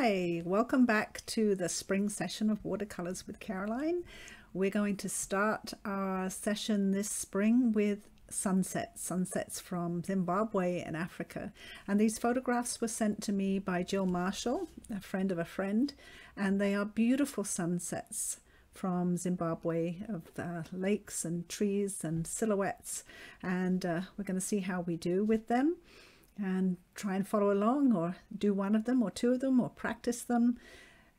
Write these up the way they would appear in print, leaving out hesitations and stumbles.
Hi, welcome back to the spring session of Watercolours with Caroline. We're going to start our session this spring with sunsets from Zimbabwe in Africa. And these photographs were sent to me by Gill Marshall, a friend of a friend, and they are beautiful sunsets from Zimbabwe of lakes and trees and silhouettes. And we're going to see how we do with them and try and follow along, or do one of them or two of them, or practice them,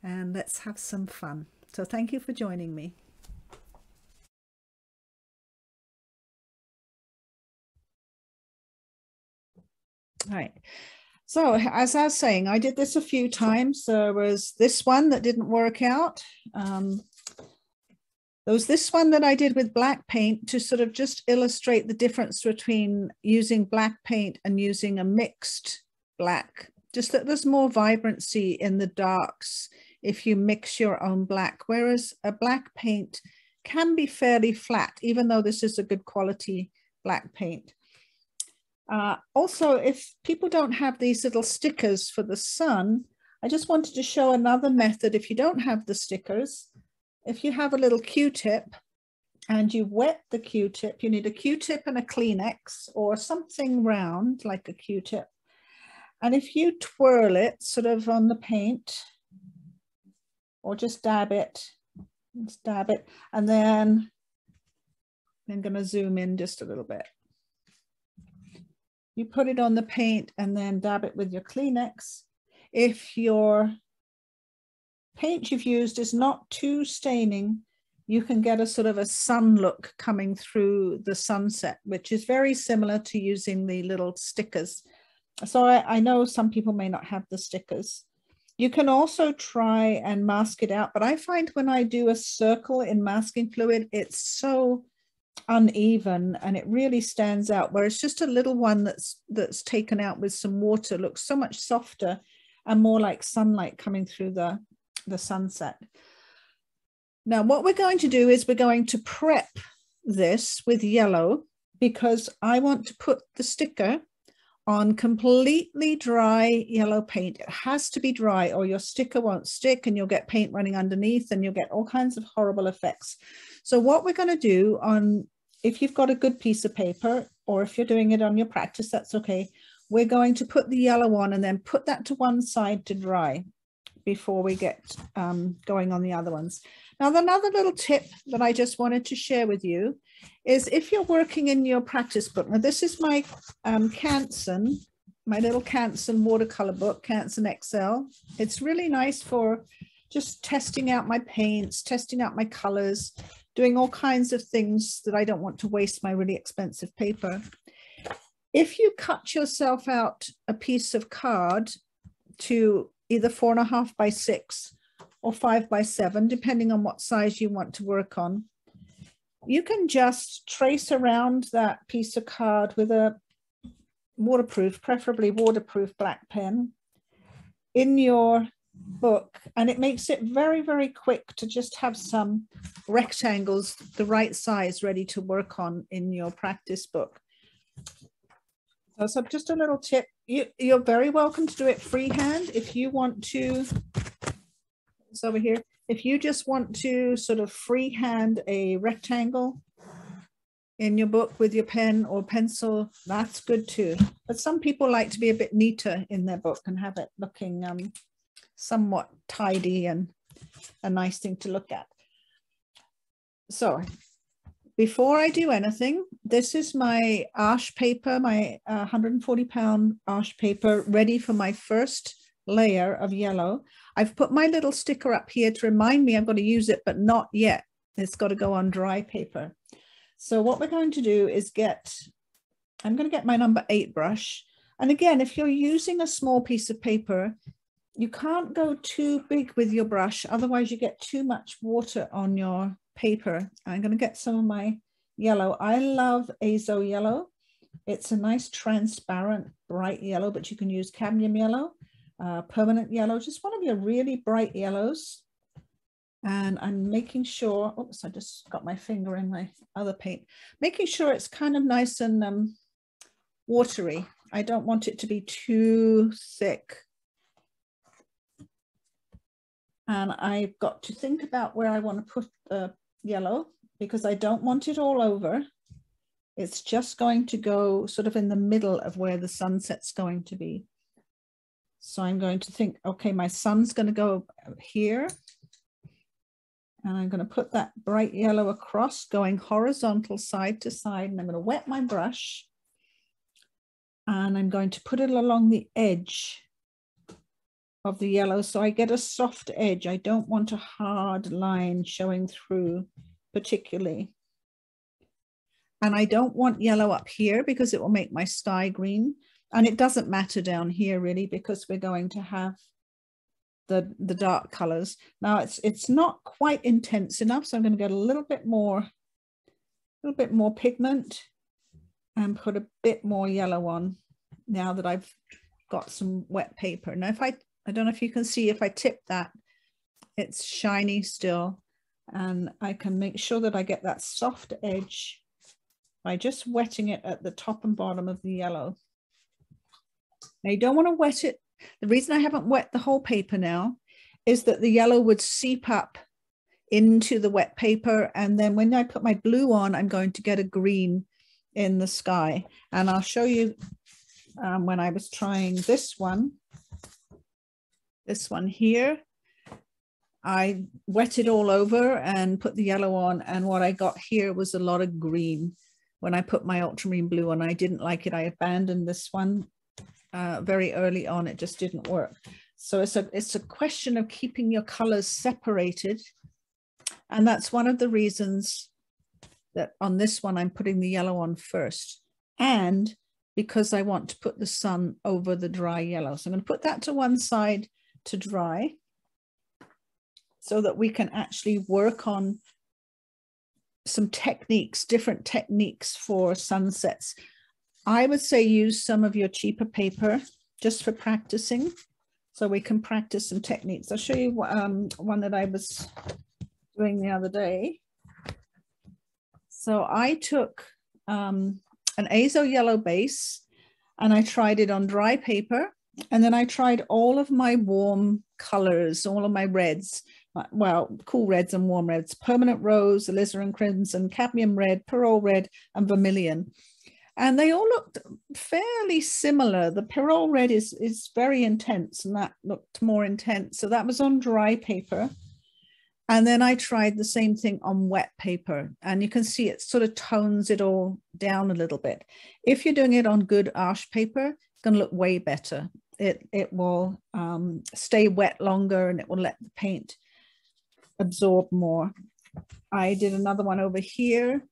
and let's have some fun. So thank you for joining me. All right, so as I was saying, I did this a few times. There was this one that didn't work out. There was this one that I did with black paint to sort of just illustrate the difference between using black paint and using a mixed black, just that there's more vibrancy in the darks if you mix your own black, whereas a black paint can be fairly flat, even though this is a good quality black paint. Also, if people don't have these little stickers for the sun, I just wanted to show another method. If you don't have the stickers, if you have a little Q-tip and you wet the Q-tip, you need a Q-tip and a Kleenex or something round like a Q-tip. And if you twirl it sort of on the paint, or just dab it, and then I'm going to zoom in just a little bit. You put it on the paint and then dab it with your Kleenex. If your paint you've used is not too staining, you can get a sort of a sun look coming through the sunset, which is very similar to using the little stickers. So I know some people may not have the stickers. You can also try and mask it out, but I find when I do a circle in masking fluid, it's so uneven and it really stands out, whereas just a little one that's taken out with some water looks so much softer and more like sunlight coming through the sunset. Now what we're going to do is we're going to prep this with yellow, because I want to put the sticker on completely dry yellow paint. It has to be dry or your sticker won't stick and you'll get paint running underneath and you'll get all kinds of horrible effects. So what we're going to do, if you've got a good piece of paper, or if you're doing it on your practice, that's okay. We're going to put the yellow on and then put that to one side to dry before we get going on the other ones. Now, another little tip that I just wanted to share with you is if you're working in your practice book. Now, this is my Canson, my little Canson watercolor book, Canson XL. It's really nice for just testing out my paints, testing out my colors, doing all kinds of things that I don't want to waste my really expensive paper. If you cut yourself out a piece of card to either 4.5 by 6 or 5 by 7, depending on what size you want to work on, you can just trace around that piece of card with a waterproof, preferably waterproof black pen in your book, and it makes it very, very quick to just have some rectangles the right size ready to work on in your practice book. So just a little tip, you're very welcome to do it freehand. If you want to, it's over here, if you just want to sort of freehand a rectangle in your book with your pen or pencil, that's good too. But some people like to be a bit neater in their book and have it looking somewhat tidy and a nice thing to look at. So before I do anything, this is my Arches paper, my 140-pound Arches paper, ready for my first layer of yellow. I've put my little sticker up here to remind me I'm going to use it, but not yet. It's got to go on dry paper. So what we're going to do is I'm going to get my number 8 brush. And again, if you're using a small piece of paper, you can't go too big with your brush, otherwise you get too much water on your paper. I'm going to get some of my yellow. I love Azo Yellow. It's a nice transparent bright yellow, but you can use cadmium yellow, permanent yellow, just one of your really bright yellows. And I'm making sure, oops, I just got my finger in my other paint, making sure it's kind of nice and watery. I don't want it to be too thick. And I've got to think about where I want to put the yellow because I don't want it all over. It's just going to go sort of in the middle of where the sunset's going to be. So I'm going to think, okay, my sun's going to go here. And I'm going to put that bright yellow across, going horizontal side to side. And I'm going to wet my brush. And I'm going to put it along the edge of the yellow. So I get a soft edge. I don't want a hard line showing through particularly. And I don't want yellow up here because it will make my sky green. And it doesn't matter down here really because we're going to have the dark colors. Now it's not quite intense enough. So I'm going to get a little bit more pigment and put a bit more yellow on now that I've got some wet paper. Now if I don't know if you can see, if I tip that, it's shiny still. And I can make sure that I get that soft edge by just wetting it at the top and bottom of the yellow. Now you don't want to wet it. The reason I haven't wet the whole paper now is that the yellow would seep up into the wet paper. And then when I put my blue on, I'm going to get a green in the sky. And I'll show you when I was trying this one here, I wetted all over and put the yellow on. And what I got here was a lot of green. When I put my ultramarine blue on, I didn't like it. I abandoned this one very early on. It just didn't work. So it's a question of keeping your colors separated. And that's one of the reasons that on this one, I'm putting the yellow on first. And because I want to put the sun over the dry yellow. So I'm going to put that to one side to dry so that we can actually work on some techniques, different techniques for sunsets. I would say use some of your cheaper paper just for practicing, so we can practice some techniques. I'll show you one that I was doing the other day. So I took an Azo Yellow base and I tried it on dry paper, and then I tried all of my warm colors, all of my reds. Well, cool reds and warm reds: permanent rose, alizarin crimson, cadmium red, pearl red, and vermilion. And they all looked fairly similar. The pearl red is very intense, and that looked more intense. So that was on dry paper. And then I tried the same thing on wet paper. And you can see it sort of tones it all down a little bit. If you're doing it on good arch paper, it's going to look way better. It will stay wet longer, and it will let the paint absorb more. I did another one over here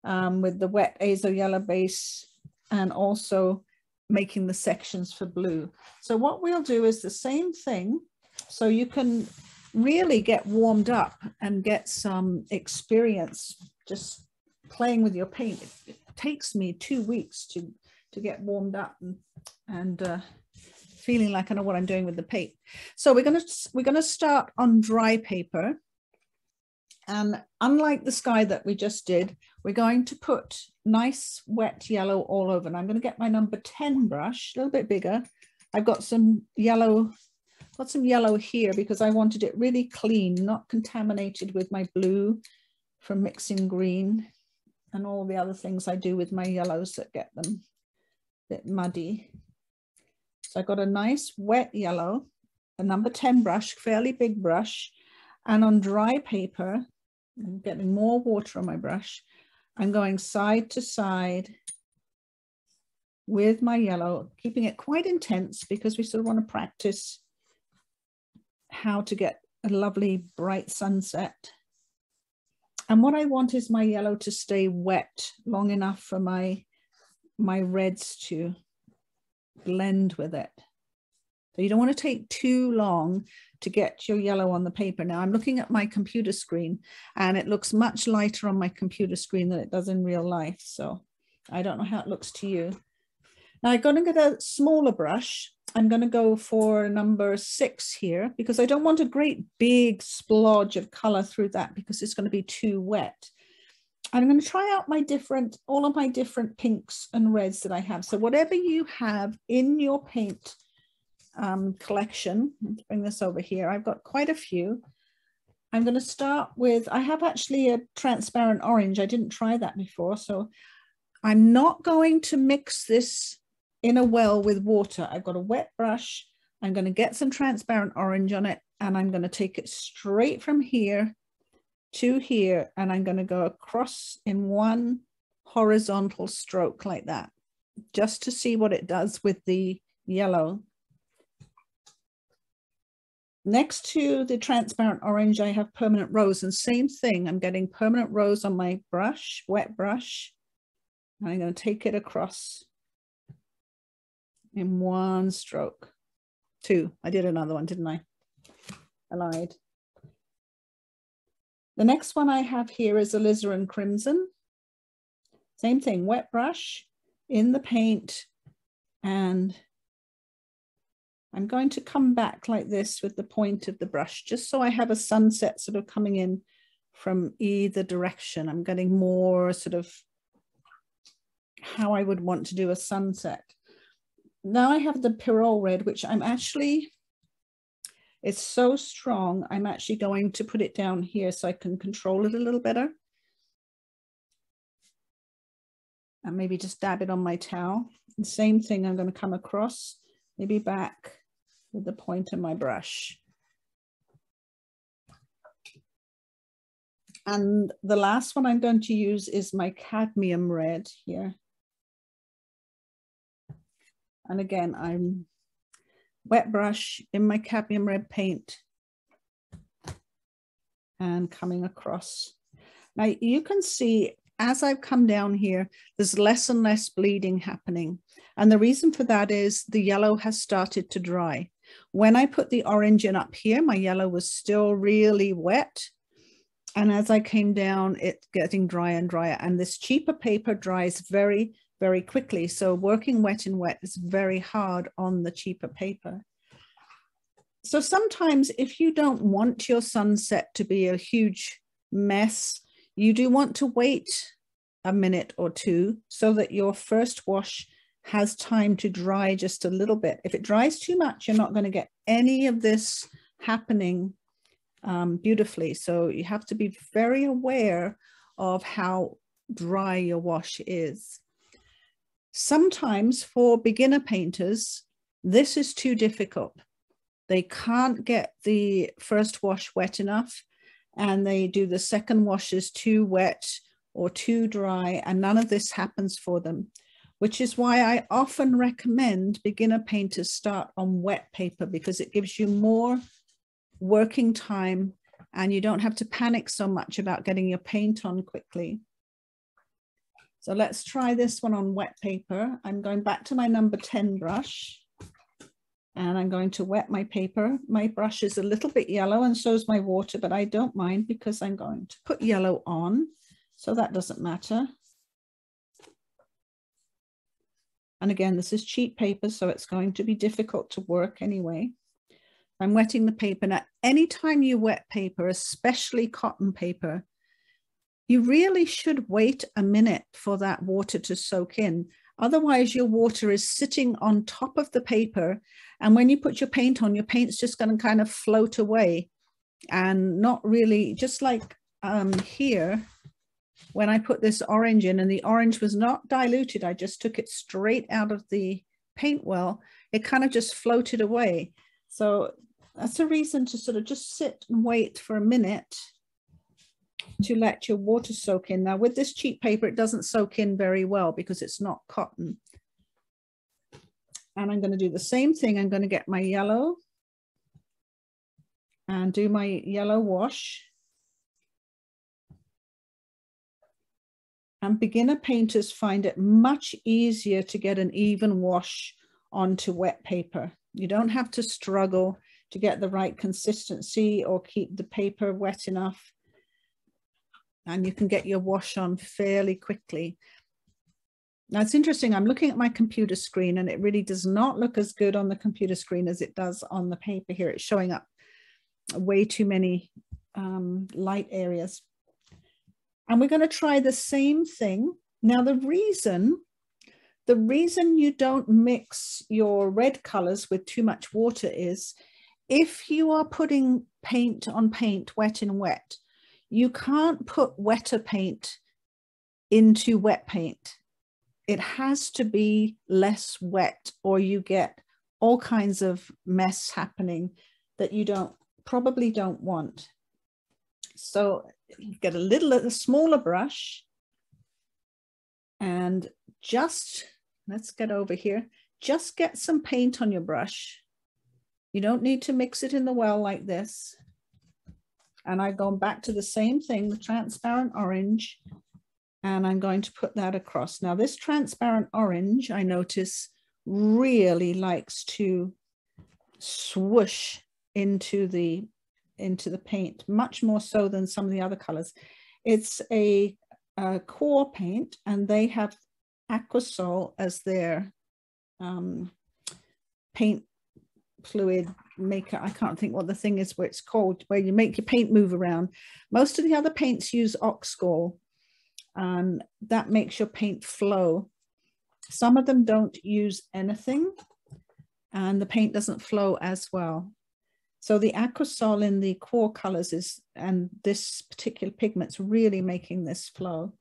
with the wet Azo Yellow base, and also making the sections for blue. So what we'll do is the same thing, so you can really get warmed up and get some experience just playing with your paint. It takes me 2 weeks to get warmed up and feeling like I know what I'm doing with the paint. So we're gonna start on dry paper. And unlike the sky that we just did, we're going to put nice wet yellow all over. And I'm going to get my number 10 brush, a little bit bigger. I've got some yellow here because I wanted it really clean, not contaminated with my blue from mixing green and all the other things I do with my yellows that get them a bit muddy. So I got a nice wet yellow, a number 10 brush, fairly big brush. And on dry paper, I'm getting more water on my brush. I'm going side to side with my yellow, keeping it quite intense because we sort of want to practice how to get a lovely bright sunset. And what I want is my yellow to stay wet long enough for my reds to blend with it. So you don't want to take too long to get your yellow on the paper. Now I'm looking at my computer screen and it looks much lighter on my computer screen than it does in real life. So I don't know how it looks to you. Now I'm going to get a smaller brush. I'm going to go for number 6 here because I don't want a great big splodge of color through that because it's going to be too wet. I'm going to try out all of my different pinks and reds that I have. So whatever you have in your paint collection. Let's bring this over here. I've got quite a few. I'm going to start with, I have actually a transparent orange. I didn't try that before. So I'm not going to mix this in a well with water. I've got a wet brush. I'm going to get some transparent orange on it, and I'm going to take it straight from here to here, and I'm going to go across in one horizontal stroke like that, just to see what it does with the yellow. Next to the transparent orange, I have permanent rose, and same thing. I'm getting permanent rose on my brush, wet brush. And I'm going to take it across in one stroke. Two. I did another one, didn't I? I lied. The next one I have here is alizarin crimson. Same thing, wet brush in the paint, and I'm going to come back like this with the point of the brush, just so I have a sunset sort of coming in from either direction. I'm getting more sort of how I would want to do a sunset. Now I have the Pyrrole red, which I'm actually, it's so strong, I'm actually going to put it down here so I can control it a little better. And maybe just dab it on my towel. The same thing, I'm going to come across, maybe back with the point of my brush. And the last one I'm going to use is my Cadmium Red here. And again, I'm wet brush in my Cadmium Red paint and coming across. Now you can see as I've come down here, there's less and less bleeding happening. And the reason for that is the yellow has started to dry. When I put the orange in up here, my yellow was still really wet. And as I came down, it's getting drier and drier. And this cheaper paper dries very, very quickly. So working wet in wet is very hard on the cheaper paper. So sometimes if you don't want your sunset to be a huge mess, you do want to wait a minute or two so that your first wash has time to dry just a little bit. If it dries too much, you're not going to get any of this happening beautifully. So you have to be very aware of how dry your wash is. Sometimes for beginner painters, this is too difficult. They can't get the first wash wet enough, and they do the second washes too wet or too dry, and none of this happens for them, which is why I often recommend beginner painters start on wet paper, because it gives you more working time and you don't have to panic so much about getting your paint on quickly. So let's try this one on wet paper. I'm going back to my number 10 brush and I'm going to wet my paper. My brush is a little bit yellow and so is my water, but I don't mind because I'm going to put yellow on, so that doesn't matter. And again, this is cheap paper, so it's going to be difficult to work anyway. I'm wetting the paper. Now, anytime you wet paper, especially cotton paper, you really should wait a minute for that water to soak in. Otherwise, your water is sitting on top of the paper. And when you put your paint on, your paint's just going to kind of float away and not really, just like here, when I put this orange in and the orange was not diluted, I just took it straight out of the paint well, it kind of just floated away. So that's a reason to sort of just sit and wait for a minute to let your water soak in. Now with this cheap paper, it doesn't soak in very well because it's not cotton. And I'm going to do the same thing. I'm going to get my yellow and do my yellow wash. And beginner painters find it much easier to get an even wash onto wet paper. You don't have to struggle to get the right consistency or keep the paper wet enough. And you can get your wash on fairly quickly. Now it's interesting, I'm looking at my computer screen and it really does not look as good on the computer screen as it does on the paper here. It's showing up way too many light areas. And we're going to try the same thing. Now the reason The reason you don't mix your red colors with too much water is if you are putting paint on paint, wet in wet, you can't put wetter paint into wet paint. It has to be less wet, or you get all kinds of mess happening that you probably don't want. So you get a smaller brush, and just, let's get over here, just get some paint on your brush. You don't need to mix it in the well like this. And I've gone back to the same thing, the transparent orange, and I'm going to put that across. Now this transparent orange, I notice, really likes to swoosh into the paint, much more so than some of the other colors. It's a core paint, and they have Aquasol as their paint fluid maker. I can't think what the thing is where it's called, where you make your paint move around. Most of the other paints use Oxgall, and that makes your paint flow. Some of them don't use anything, and the paint doesn't flow as well. So the Aquasol in the core colors and this particular pigment's really making this flow.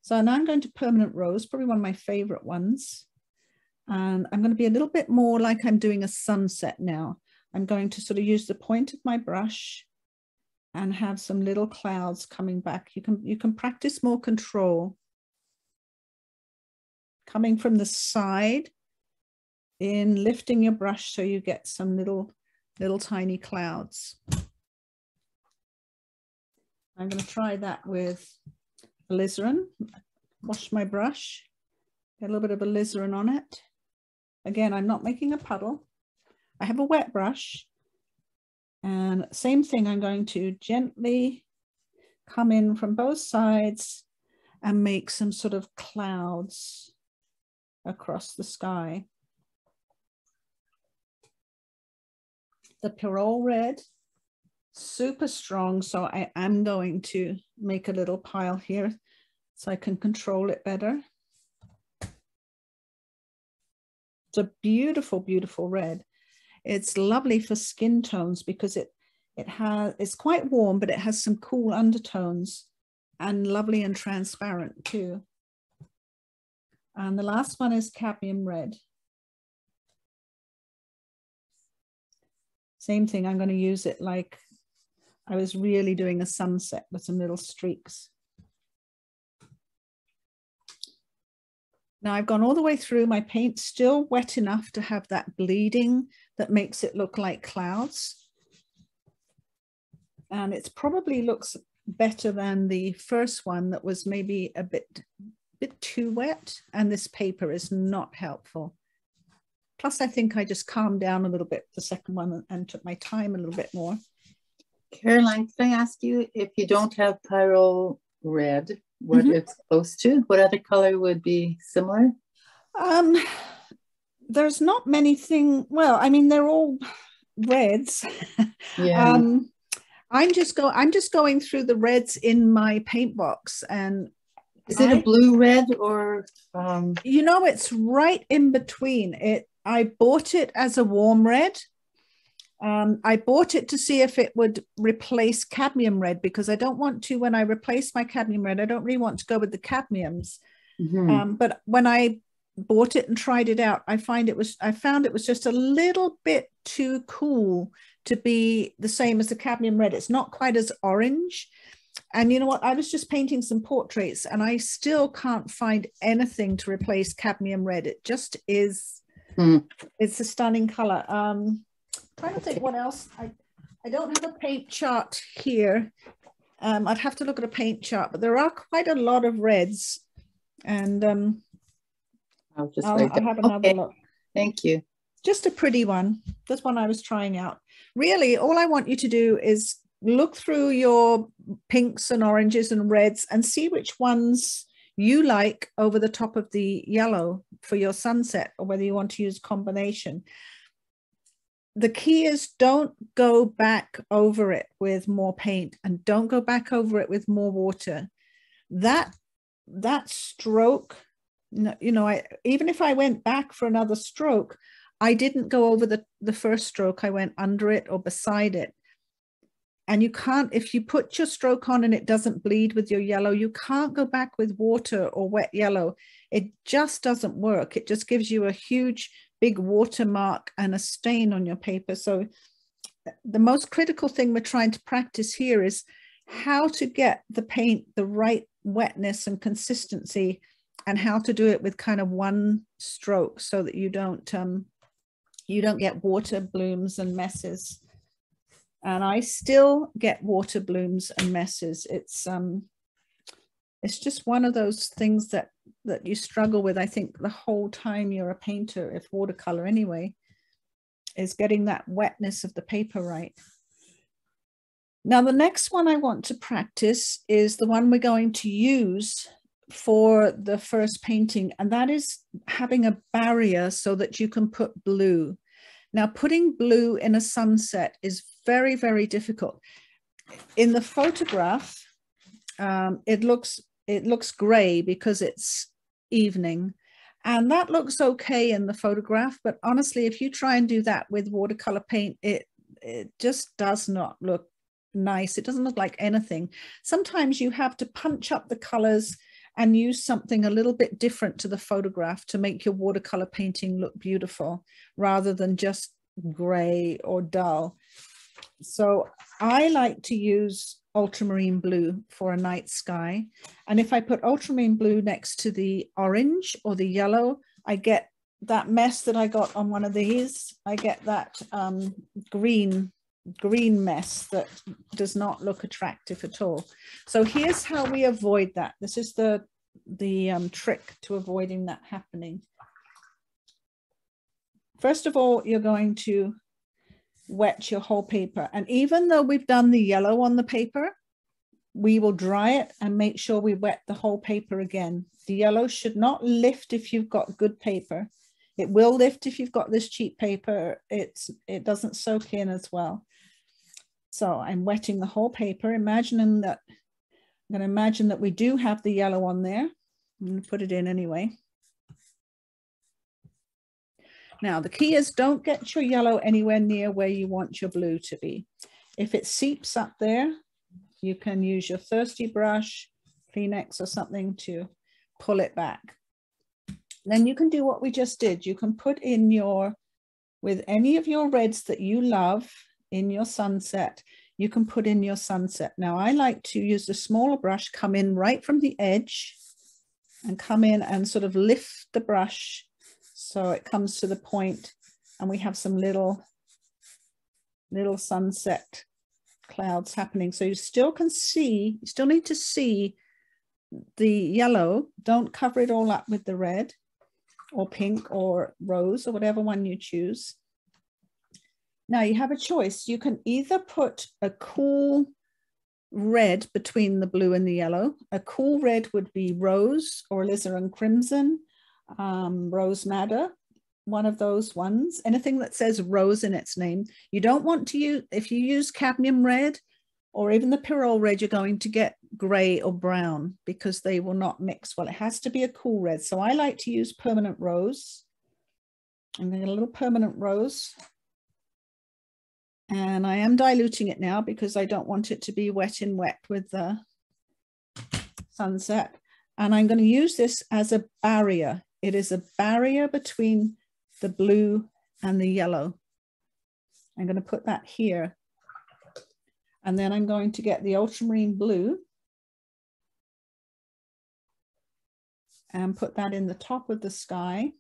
So now I'm going to Permanent Rose, probably one of my favorite ones. And I'm going to be a little bit more like I'm doing a sunset now. I'm going to sort of use the point of my brush and have some little clouds coming back. You can practice more control. Coming from the side in lifting your brush so you get some little tiny clouds. I'm going to try that with alizarin. Wash my brush, get a little bit of alizarin on it. Again, I'm not making a puddle. I have a wet brush, and same thing, I'm going to gently come in from both sides and make some sort of clouds across the sky. The Pyrrole Red, super strong, so I am going to make a little pile here so I can control it better. It's a beautiful, beautiful red. It's lovely for skin tones because it's quite warm, but it has some cool undertones, and lovely and transparent too. And the last one is Cadmium Red. Same thing, I'm going to use it like I was really doing a sunset with some little streaks. Now I've gone all the way through, my paint's still wet enough to have that bleeding that makes it look like clouds. And it probably looks better than the first one that was maybe a bit too wet, and this paper is not helpful. Plus, I think I just calmed down a little bit the second one and took my time a little bit more. Caroline, can I ask you, if you don't have Pyrrole Red, what it's close to, what other color would be similar? There's not many things. Well, I mean, they're all reds. Yeah. I'm just going through the reds in my paint box, and is it a blue red or? You know, it's right in between. I bought it as a warm red. I bought it to see if it would replace cadmium red, because I don't want to, when I replace my cadmium red, I don't really want to go with the cadmiums. But when I bought it and tried it out, I found it was just a little bit too cool to be the same as the cadmium red. It's not quite as orange. And you know what? I was just painting some portraits, and I still can't find anything to replace cadmium red. It just is. It's a stunning color. Trying to think what else. I don't have a paint chart here. I'd have to look at a paint chart, but there are quite a lot of reds, and I'll have another look. Thank you. Just a pretty one. This one I was trying out. Really, all I want you to do is look through your pinks and oranges and reds and see which ones you like over the top of the yellow for your sunset, or whether you want to use a combination. The key is don't go back over it with more paint, and don't go back over it with more water. That stroke you know, even if I went back for another stroke, I didn't go over the first stroke. I went under it or beside it. And you can't, if you put your stroke on and it doesn't bleed with your yellow, you can't go back with water or wet yellow. It just doesn't work. It just gives you a huge, big watermark and a stain on your paper. So the most critical thing we're trying to practice here is how to get the paint the right wetness and consistency, and how to do it with kind of one stroke so that you don't get water blooms and messes. And I still get water blooms and messes. It's just one of those things that you struggle with, I think, the whole time you're a painter, if watercolor anyway, is getting that wetness of the paper right. Now, the next one I want to practice is the one we're going to use for the first painting, and that is having a barrier so that you can put blue. Now, putting blue in a sunset is very, very difficult. In the photograph, it looks gray because it's evening, and that looks okay in the photograph. But honestly, if you try and do that with watercolor paint, it just does not look nice. It doesn't look like anything. Sometimes you have to punch up the colors and use something a little bit different to the photograph to make your watercolor painting look beautiful, rather than just gray or dull. So I like to use ultramarine blue for a night sky. And if I put ultramarine blue next to the orange or the yellow, I get that mess that I got on one of these. I get that green mess that does not look attractive at all. So here's how we avoid that. This is the trick to avoiding that happening. First of all, you're going to wet your whole paper. And even though we've done the yellow on the paper, we will dry it and make sure we wet the whole paper again. The yellow should not lift if you've got good paper. It will lift if you've got this cheap paper. It doesn't soak in as well. So I'm wetting the whole paper, I'm going to imagine that we do have the yellow on there. I'm going to put it in anyway. Now, the key is don't get your yellow anywhere near where you want your blue to be. If it seeps up there, you can use your thirsty brush, Kleenex or something to pull it back. Then you can do what we just did. You can put in with any of your reds that you love in your sunset, you can put in your sunset. Now, I like to use the smaller brush, come in right from the edge and come in and sort of lift the brush so it comes to the point, and we have some little sunset clouds happening. So you still can see, you still need to see the yellow. Don't cover it all up with the red or pink or rose or whatever one you choose. Now you have a choice. You can either put a cool red between the blue and the yellow. A cool red would be rose or alizarin crimson, rose madder, one of those ones. Anything that says rose in its name. You don't want to use, if you use cadmium red or even the Pyrrole red, you're going to get gray or brown because they will not mix well. It has to be a cool red. So I like to use permanent rose. I'm going to get a little permanent rose. And I am diluting it now because I don't want it to be wet in wet with the sunset. And I'm going to use this as a barrier. It is a barrier between the blue and the yellow. I'm going to put that here. And then I'm going to get the ultramarine blue and put that in the top of the sky.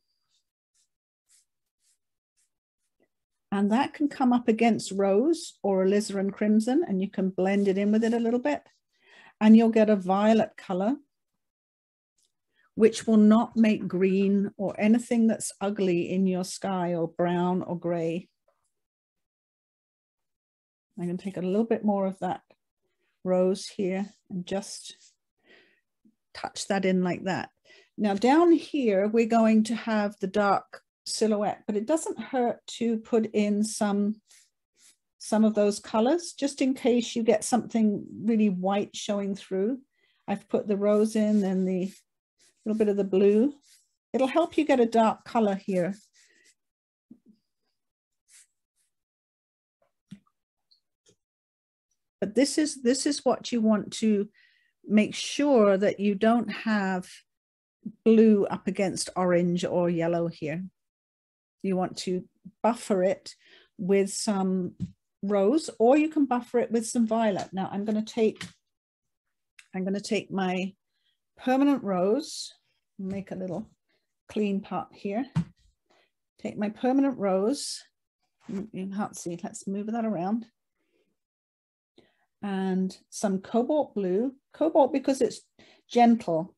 And that can come up against rose or alizarin crimson, and you can blend it in with it a little bit. And you'll get a violet color, which will not make green or anything that's ugly in your sky, or brown or gray. I'm going to take a little bit more of that rose here and just touch that in like that. Now down here, we're going to have the dark silhouette, but it doesn't hurt to put in some of those colors, just in case you get something really white showing through. I've put the rose in and the little bit of the blue It'll help you get a dark color here. But this is what you want to make sure that you don't have blue up against orange or yellow here. You want to buffer it with some rose, or you can buffer it with some violet. Now I'm going to take my permanent rose, make a little clean pot here. Take my permanent rose. You can't see, let's move that around. And some cobalt blue. Cobalt, because it's gentle,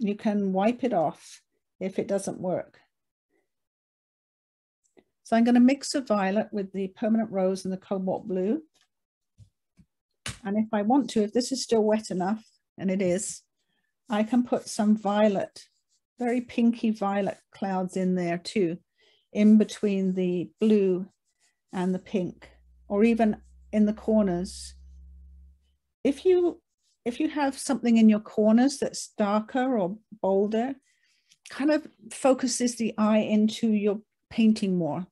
you can wipe it off if it doesn't work. So I'm going to mix a violet with the permanent rose and the cobalt blue. And if I want to, if this is still wet enough, and it is, I can put some violet, very pinky violet clouds in there too, in between the blue and the pink, or even in the corners. If you have something in your corners that's darker or bolder, kind of focuses the eye into your painting more,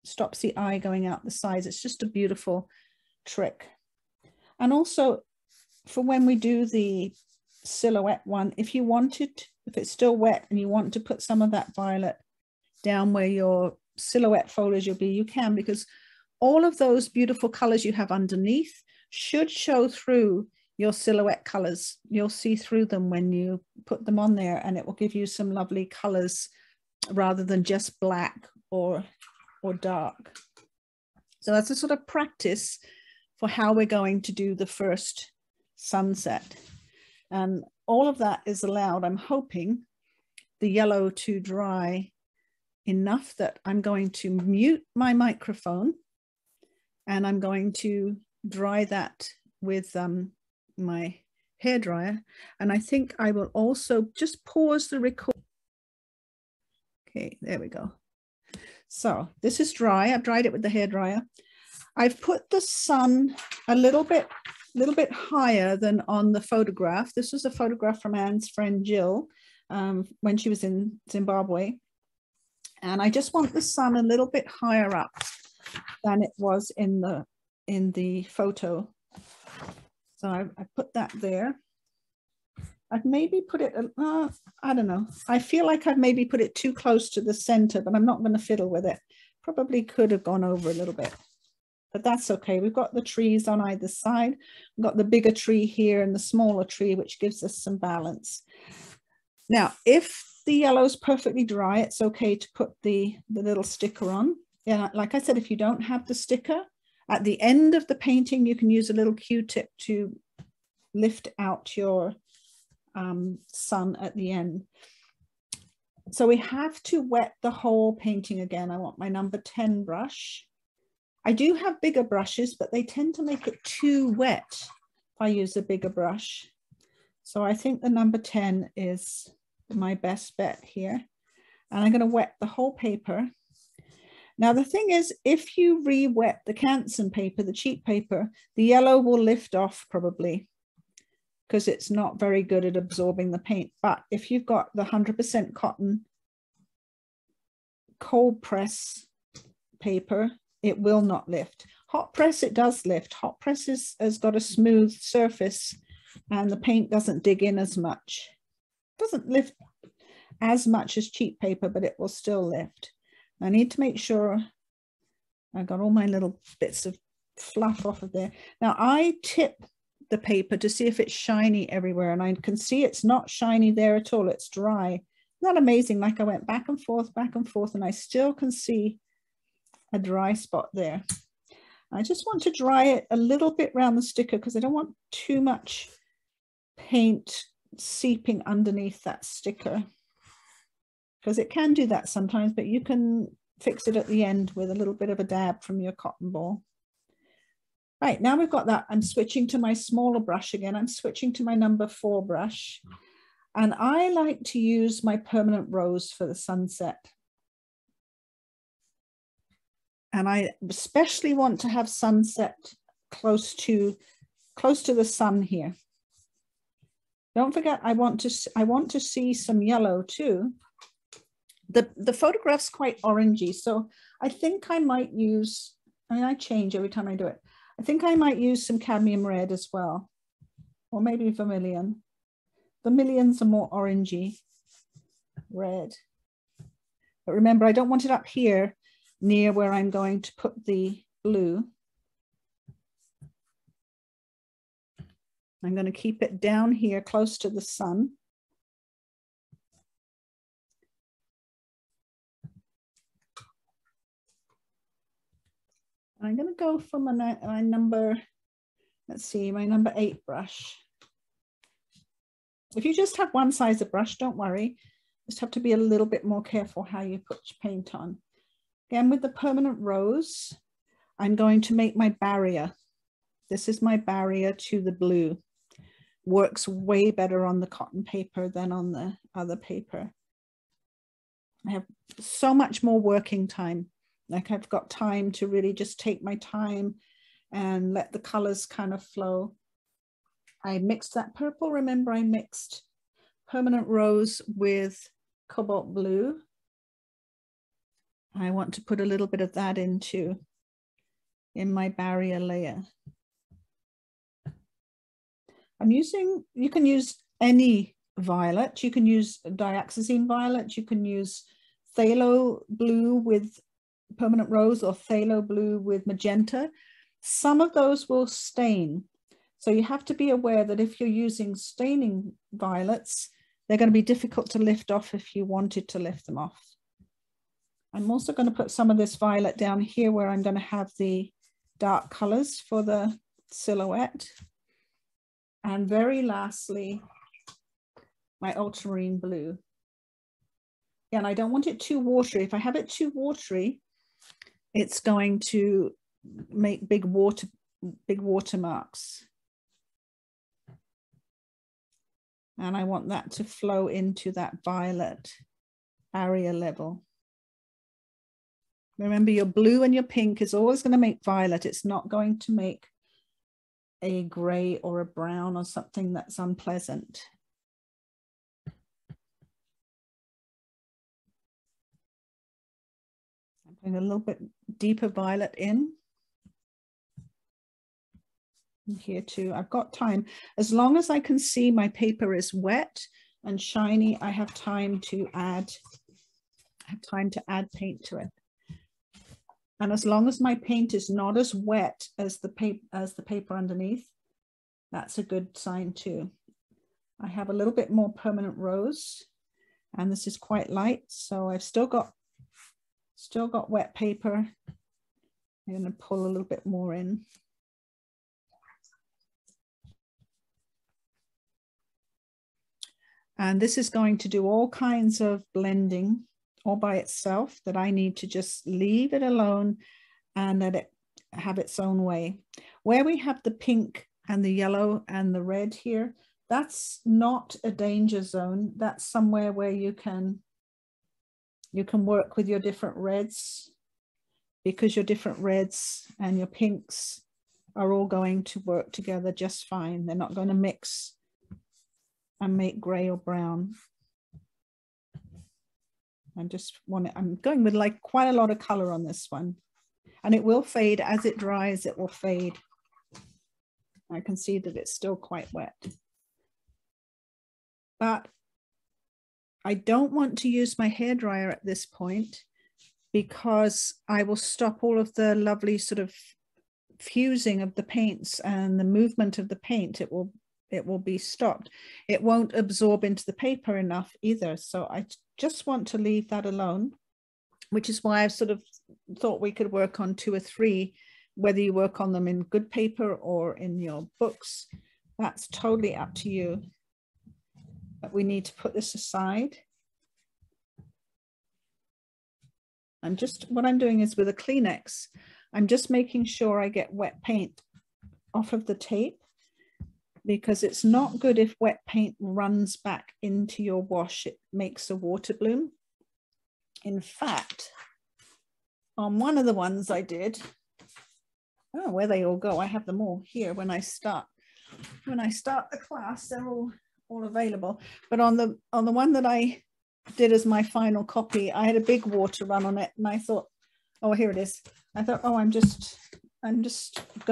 stops the eye going out the sides. It's just a beautiful trick. And also for when we do the silhouette one, if you wanted, if it's still wet and you want to put some of that violet down where your silhouette foliage will be, you can, because all of those beautiful colors you have underneath should show through your silhouette colors. You'll see through them when you put them on there, and it will give you some lovely colors rather than just black or dark. So that's a sort of practice for how we're going to do the first sunset. And all of that is allowed. I'm hoping the yellow to dry enough that I'm going to mute my microphone, and I'm going to dry that with my hairdryer. And I think I will also just pause the record. Okay, there we go. So this is dry. I've dried it with the hairdryer. I've put the sun a little bit higher than on the photograph. This was a photograph from Anne's friend Gill when she was in Zimbabwe. And I just want the sun a little bit higher up than it was in the photo. So I put that there. I've maybe put it, I don't know. I feel like I've maybe put it too close to the center, but I'm not going to fiddle with it. Probably could have gone over a little bit, but that's okay. We've got the trees on either side. We've got the bigger tree here and the smaller tree, which gives us some balance. Now, if the yellow is perfectly dry, it's okay to put the little sticker on. Yeah, like I said, if you don't have the sticker, at the end of the painting, you can use a little Q-tip to lift out your sun at the end. So we have to wet the whole painting again. I want my number 10 brush. I do have bigger brushes, but they tend to make it too wet if I use a bigger brush. So I think the number 10 is my best bet here. And I'm going to wet the whole paper. Now the thing is, if you re-wet the Canson paper, the cheap paper, the yellow will lift off probably, because it's not very good at absorbing the paint. But if you've got the 100% cotton cold press paper, it will not lift. Hot press, it does lift. Hot press has got a smooth surface and the paint doesn't dig in as much. It doesn't lift as much as cheap paper, but it will still lift. I need to make sure I got all my little bits of fluff off of there. Now I tip the paper to see if it's shiny everywhere, and I can see it's not shiny there at all. It's dry. Isn't that amazing? Like I went back and forth, and I still can see a dry spot there. I just want to dry it a little bit around the sticker because I don't want too much paint seeping underneath that sticker, because it can do that sometimes, but you can fix it at the end with a little bit of a dab from your cotton ball. Right, now we've got that. I'm switching to my smaller brush again. I'm switching to my number 4 brush. And I like to use my permanent rose for the sunset. And I especially want to have sunset close to the sun here. Don't forget, I want to see some yellow too. The photograph's quite orangey, so I think I might use, I mean, I change every time I do it. I think I might use some cadmium red as well, or maybe vermilion. Vermilions are more orangey red. But remember, I don't want it up here near where I'm going to put the blue. I'm going to keep it down here close to the sun. I'm going to go for my number, let's see, my number 8 brush. If you just have one size of brush, don't worry. Just have to be a little bit more careful how you put your paint on. Again, with the permanent rose, I'm going to make my barrier. This is my barrier to the blue. Works way better on the cotton paper than on the other paper. I have so much more working time. Like I've got time to really just take my time and let the colors kind of flow. I mixed that purple. Remember, I mixed permanent rose with cobalt blue. I want to put a little bit of that in my barrier layer. I'm using, you can use any violet. You can use dioxazine violet. You can use phthalo blue with permanent rose or phthalo blue with magenta. Some of those will stain. So you have to be aware that if you're using staining violets, they're going to be difficult to lift off if you wanted to lift them off. I'm also going to put some of this violet down here where I'm going to have the dark colors for the silhouette. And very lastly, my ultramarine blue. And I don't want it too watery. If I have it too watery, it's going to make big watermarks. And I want that to flow into that violet area level. Remember, your blue and your pink is always going to make violet. It's not going to make a gray or a brown or something that's unpleasant. I'm putting a little bit deeper violet in. And here too, I've got time. As long as I can see my paper is wet and shiny, I have time to add paint to it. And as long as my paint is not as wet as the paper underneath, that's a good sign too. I have a little bit more permanent rose, and this is quite light, so I've still got wet paper. I'm going to pull a little bit more in. And this is going to do all kinds of blending all by itself that I need to just leave it alone and let it have its own way. Where we have the pink and the yellow and the red here, that's not a danger zone. That's somewhere where you can work with your different reds, because your different reds and your pinks are all going to work together just fine. They're not going to mix and make gray or brown. I'm going with like quite a lot of color on this one, and it will fade as it dries. It will fade. I can see that it's still quite wet, but I don't want to use my hairdryer at this point because I will stop all of the lovely sort of fusing of the paints and the movement of the paint. It will be stopped. It won't absorb into the paper enough either. So I just want to leave that alone, which is why I've sort of thought we could work on 2 or 3, whether you work on them in good paper or in your books. That's totally up to you. But we need to put this aside. What I'm doing is with a Kleenex, I'm just making sure I get wet paint off of the tape, because it's not good if wet paint runs back into your wash. It makes a water bloom. In fact, on one of the ones I did, I don't know where they all go. I have them all here when I start the class. They're all available. But on the one that I did as my final copy, I had a big water run on it, and I thought, oh, here it is. I thought, oh, I'm just going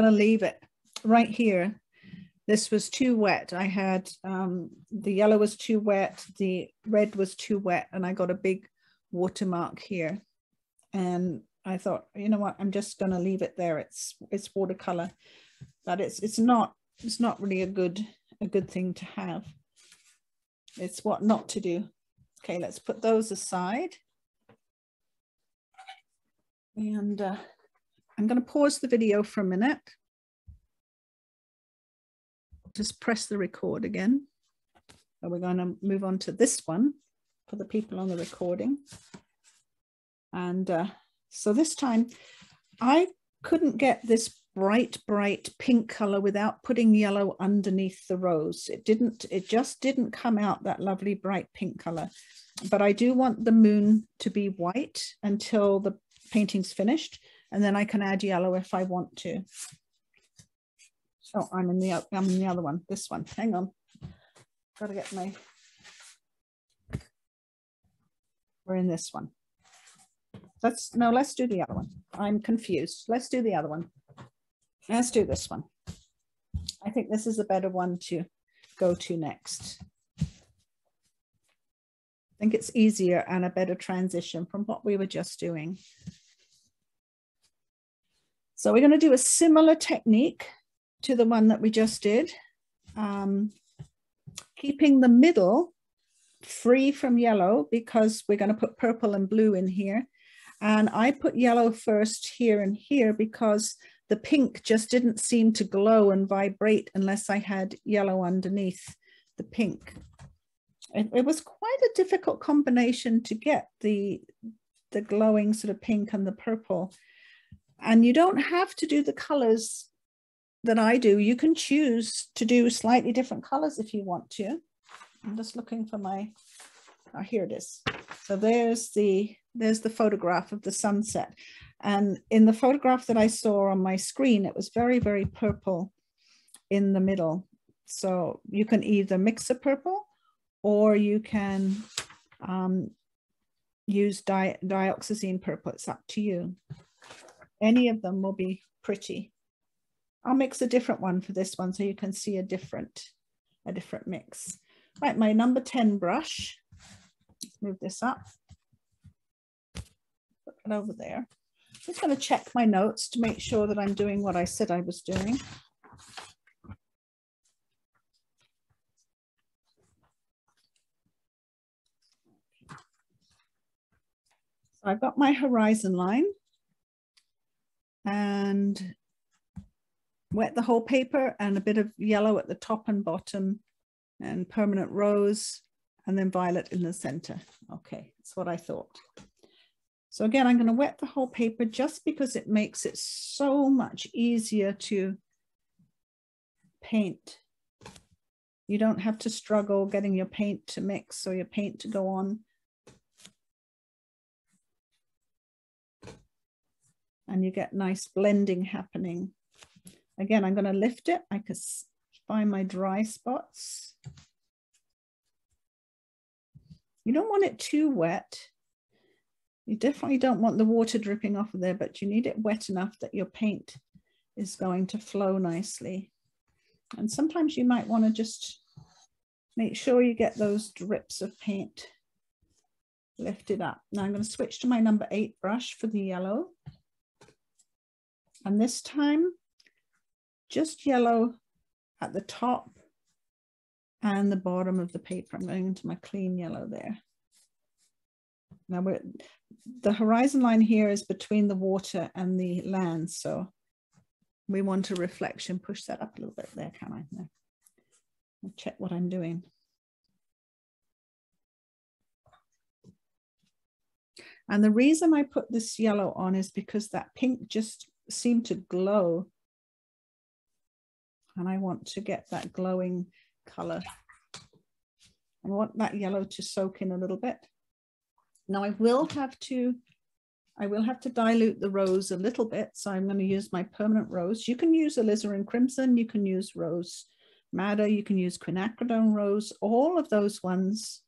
to leave it right here. This was too wet. I had the yellow was too wet, the red was too wet, and I got a big watermark here. And I thought, you know what, I'm just going to leave it there. It's watercolor, but it's not really a good thing to have. It's what not to do. Okay, let's put those aside. And I'm going to pause the video for a minute. Just press the record again. So we're going to move on to this one for the people on the recording. And so this time I couldn't get this bright pink color without putting yellow underneath the rose. It just didn't come out that lovely bright pink color. But I do want the moon to be white until the painting's finished, and then I can add yellow if I want to. So I'm in the other one, this one. Hang on, gotta get my. We're in this one. Let's do the other one. I'm confused. Let's do the other one. Let's do this one. I think this is a better one to go to next. I think it's easier and a better transition from what we were just doing. So we're going to do a similar technique to the one that we just did, keeping the middle free from yellow because we're going to put purple and blue in here. And I put yellow first here and here because the pink just didn't seem to glow and vibrate unless I had yellow underneath the pink. It was quite a difficult combination to get the glowing sort of pink and the purple. And you don't have to do the colors that I do. You can choose to do slightly different colors if you want to. I'm just looking for my, oh, here it is. So there's the photograph of the sunset. And in the photograph that I saw on my screen, it was very, very purple in the middle. So you can either mix a purple or you can use dioxazine purple. It's up to you. Any of them will be pretty. I'll mix a different one for this one so you can see a different mix. Right, my number 10 brush. Let's move this up. Put it over there. I'm just going to check my notes to make sure that I'm doing what I said I was doing. So I've got my horizon line and wet the whole paper and a bit of yellow at the top and bottom and permanent rose and then violet in the center. Okay, that's what I thought. So again, I'm going to wet the whole paper just because it makes it so much easier to paint. You don't have to struggle getting your paint to mix or your paint to go on. And you get nice blending happening. Again, I'm going to lift it. I can find my dry spots. You don't want it too wet. You definitely don't want the water dripping off of there, but you need it wet enough that your paint is going to flow nicely. And sometimes you might want to just make sure you get those drips of paint lifted up. Now I'm going to switch to my number 8 brush for the yellow. And this time, just yellow at the top and the bottom of the paper. I'm going into my clean yellow there. Now the horizon line here is between the water and the land, so we want a reflection. Push that up a little bit there, can I? No. I'll check what I'm doing. And the reason I put this yellow on is because that pink just seemed to glow. And I want to get that glowing color. I want that yellow to soak in a little bit. Now I will have to dilute the rose a little bit. So I'm going to use my permanent rose. You can use alizarin crimson, you can use rose madder, you can use quinacridone rose. All of those ones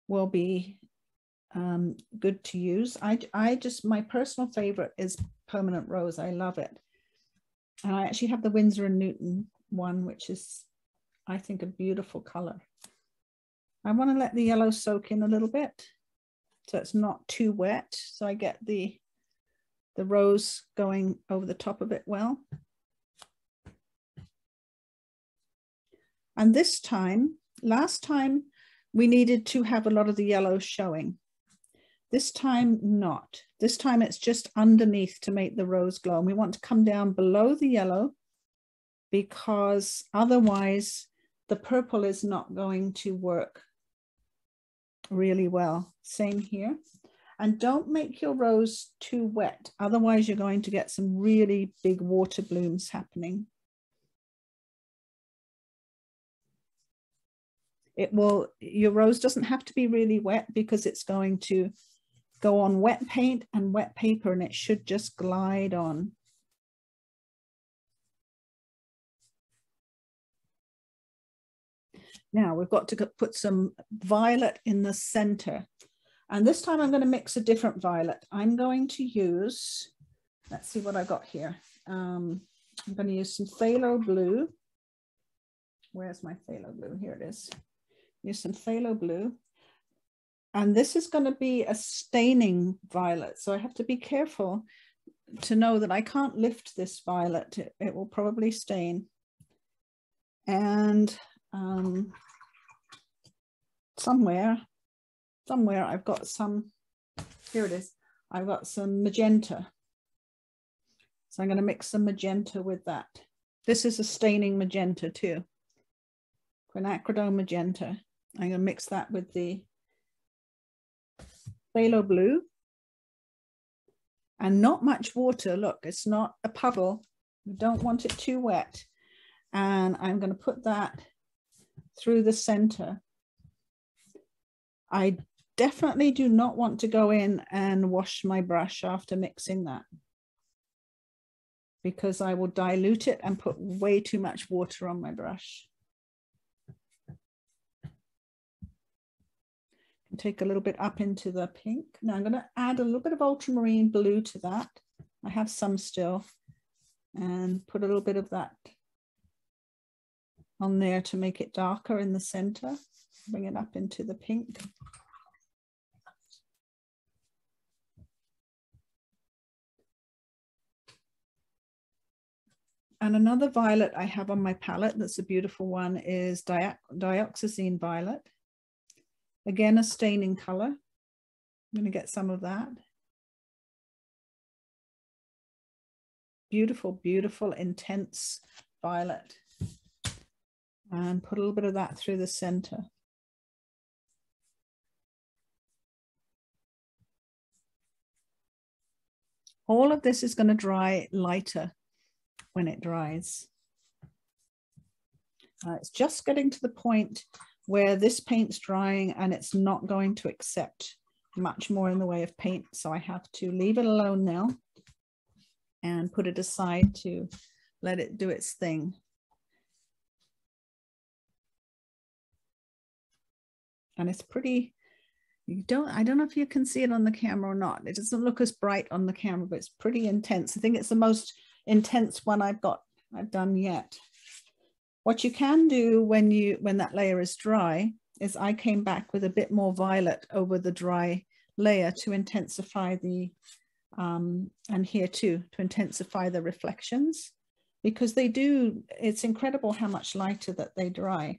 will be good to use. I just, my personal favorite is Permanent Rose. I love it. And I actually have the Winsor & Newton one, which is, I think, a beautiful color. I want to let the yellow soak in a little bit so it's not too wet. So I get the rose going over the top of it well. And this time, last time, we needed to have a lot of the yellow showing. This time, not. This time it's just underneath to make the rose glow. And we want to come down below the yellow because otherwise the purple is not going to work really well. Same here. And don't make your rose too wet. Otherwise you're going to get some really big water blooms happening. Your rose doesn't have to be really wet because it's going to go on wet paint and wet paper, and it should just glide on. Now we've got to put some violet in the center. And this time I'm going to mix a different violet. I'm going to use, let's see what I got here. I'm going to use some Phthalo Blue. Where's my Phthalo Blue? Here it is. Use some Phthalo Blue. And this is going to be a staining violet. So I have to be careful to know that I can't lift this violet. It will probably stain. And somewhere I've got some, here it is. I've got some magenta. So I'm going to mix some magenta with that. This is a staining magenta too. Quinacridone magenta. I'm going to mix that with the Phthalo Blue, and not much water. Look, it's not a puddle. We don't want it too wet. And I'm going to put that through the center. I definitely do not want to go in and wash my brush after mixing that, because I will dilute it and put way too much water on my brush. Take a little bit up into the pink. Now I'm going to add a little bit of ultramarine blue to that. I have some still, and put a little bit of that on there to make it darker in the center. Bring it up into the pink. And another violet I have on my palette that's a beautiful one is Dioxazine Violet. Again, a staining color. I'm going to get some of that. Beautiful, beautiful, intense violet. And put a little bit of that through the center. All of this is going to dry lighter when it dries. It's just getting to the point where this paint's drying and it's not going to accept much more in the way of paint. So I have to leave it alone now and put it aside to let it do its thing. And it's pretty, I don't know if you can see it on the camera or not. It doesn't look as bright on the camera, but it's pretty intense. I think it's the most intense one I've done yet. What you can do when that layer is dry is I came back with a bit more violet over the dry layer to intensify the, and here too, to intensify the reflections, because they do, it's incredible how much lighter that they dry.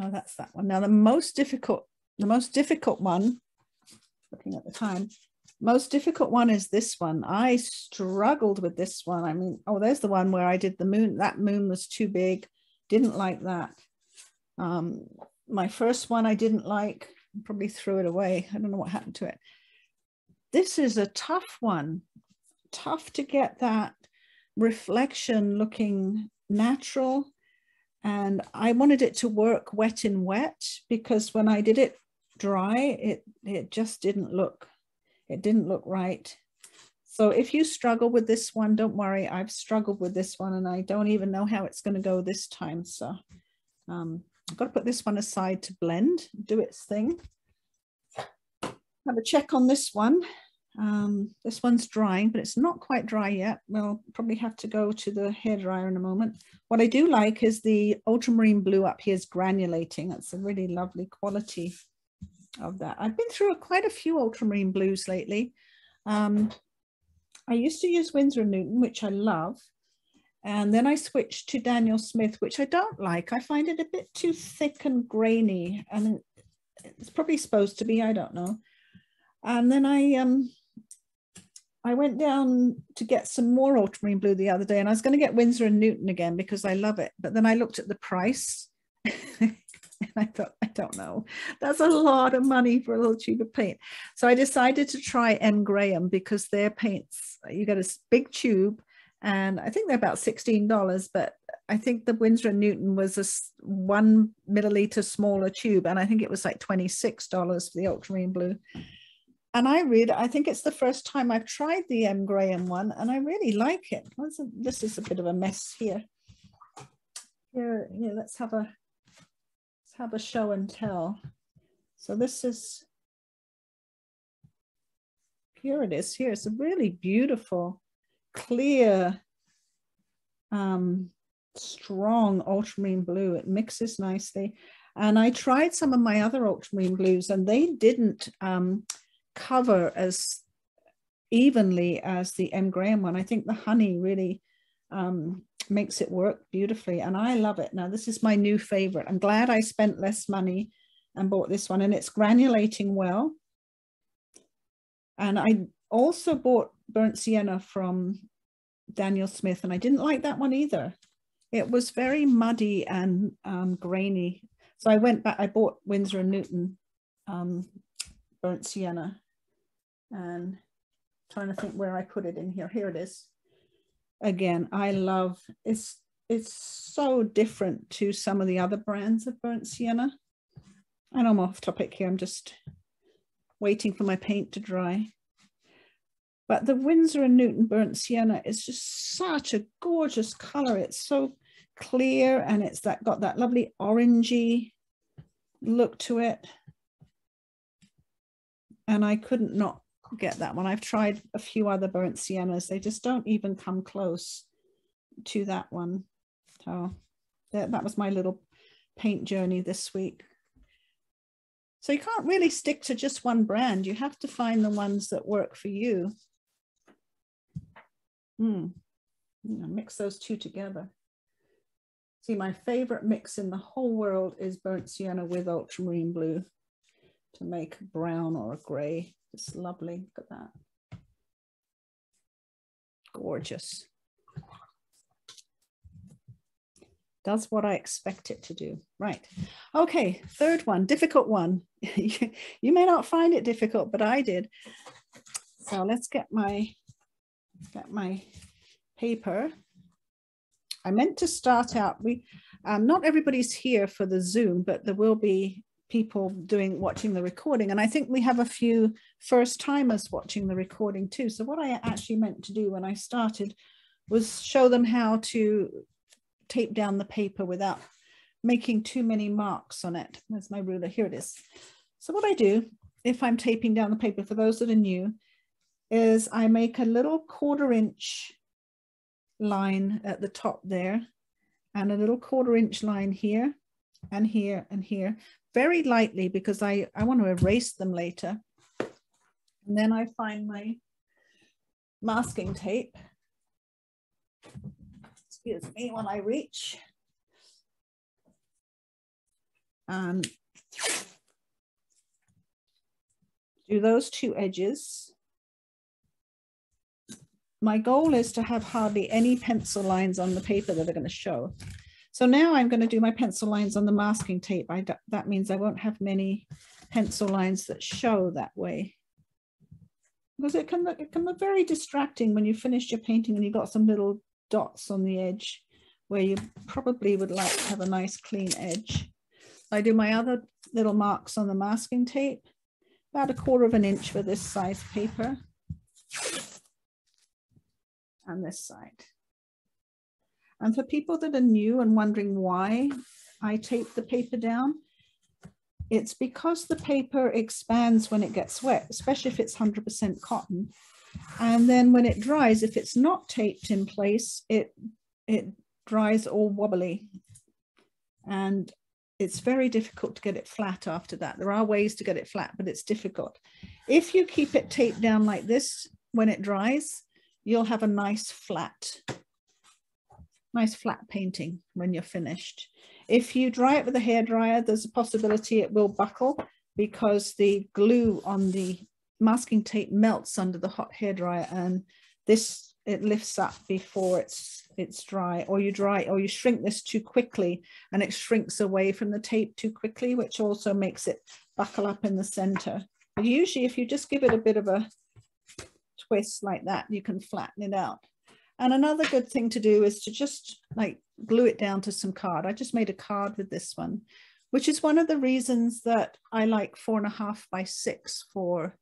Oh, that's that one. Now the most difficult one, looking at the time, most difficult one is this one. I struggled with this one. I mean, oh, there's the one where I did the moon. That moon was too big. Didn't like that. My first one I didn't like. Probably threw it away. I don't know what happened to it. This is a tough one. Tough to get that reflection looking natural. And I wanted it to work wet in wet, because when I did it dry, it just didn't look. It didn't look right. So if you struggle with this one, don't worry. I've struggled with this one and I don't even know how it's going to go this time. So I've got to put this one aside to blend, do its thing. Have a check on this one. This one's drying, but it's not quite dry yet. We'll probably have to go to the hairdryer in a moment. What I do like is the ultramarine blue up here is granulating. That's a really lovely quality of that. I've been through quite a few ultramarine blues lately. I used to use Winsor & Newton, which I love. And then I switched to Daniel Smith, which I don't like. I find it a bit too thick and grainy, and it's probably supposed to be, I don't know. And then I went down to get some more ultramarine blue the other day, and I was going to get Winsor & Newton again because I love it. But then I looked at the price and I thought, I don't know, that's a lot of money for a little tube of paint. So I decided to try M. Graham because their paints, you get a big tube, and I think they're about $16, but I think the Winsor & Newton was a 1 milliliter smaller tube, and I think it was like $26 for the ultramarine blue. And I think it's the first time I've tried the M. Graham one, and I really like it. This is a bit of a mess here. Here, let's have a show and tell. So this is, here it is. Here, it's a really beautiful, clear, strong ultramarine blue. It mixes nicely. And I tried some of my other ultramarine blues, and they didn't cover as evenly as the M. Graham one. I think the honey really makes it work beautifully, and I love it. Now this is my new favorite. I'm glad I spent less money and bought this one, and it's granulating well. And I also bought Burnt Sienna from Daniel Smith, and I didn't like that one either. It was very muddy and grainy. So I went back, I bought Winsor & Newton Burnt Sienna, and trying to think where I put it in here. Here it is. Again, I love, it's so different to some of the other brands of Burnt Sienna. And I'm off topic here. I'm just waiting for my paint to dry. But the Winsor & Newton Burnt Sienna is just such a gorgeous color. It's so clear, and it's got that lovely orangey look to it. And I couldn't not get that one. I've tried a few other Burnt Siennas. They just don't even come close to that one. So that was my little paint journey this week. So you can't really stick to just one brand. You have to find the ones that work for you. Mix those two together. See, my favorite mix in the whole world is Burnt Sienna with ultramarine blue to make a brown or a gray. It's lovely. Look at that. Gorgeous. Does what I expect it to do. Right. Okay, third one, difficult one. You may not find it difficult, but I did. So let's get my paper. I meant to start out, not everybody's here for the Zoom, but there will be people watching the recording, and I think we have a few first timers watching the recording too. So what I actually meant to do when I started was show them how to tape down the paper without making too many marks on it. There's my ruler, here it is. So what I do if I'm taping down the paper, for those that are new, is I make a little 1/4 inch line at the top there, and a little 1/4 inch line here and here and here, very lightly, because I want to erase them later. And then I find my masking tape. Excuse me when I reach. And do those two edges. My goal is to have hardly any pencil lines on the paper that are going to show. So now I'm going to do my pencil lines on the masking tape. That means I won't have many pencil lines that show that way. Because it can look very distracting when you finish your painting and you've got some little dots on the edge where you probably would like to have a nice clean edge. I do my other little marks on the masking tape, about 1/4 inch for this size paper. And this side. And for people that are new and wondering why I tape the paper down, it's because the paper expands when it gets wet, especially if it's 100% cotton. And then when it dries, if it's not taped in place, it dries all wobbly. And it's very difficult to get it flat after that. There are ways to get it flat, but it's difficult. If you keep it taped down like this, when it dries, you'll have a nice flat painting when you're finished. If you dry it with a hairdryer, there's a possibility it will buckle because the glue on the masking tape melts under the hot hairdryer, and it lifts up before it's dry. Or you shrink this too quickly and it shrinks away from the tape too quickly, which also makes it buckle up in the center. But usually if you just give it a bit of a twist like that, you can flatten it out. And another good thing to do is to just like glue it down to some card. I just made a card with this one, which is one of the reasons that I like 4.5 by 6 for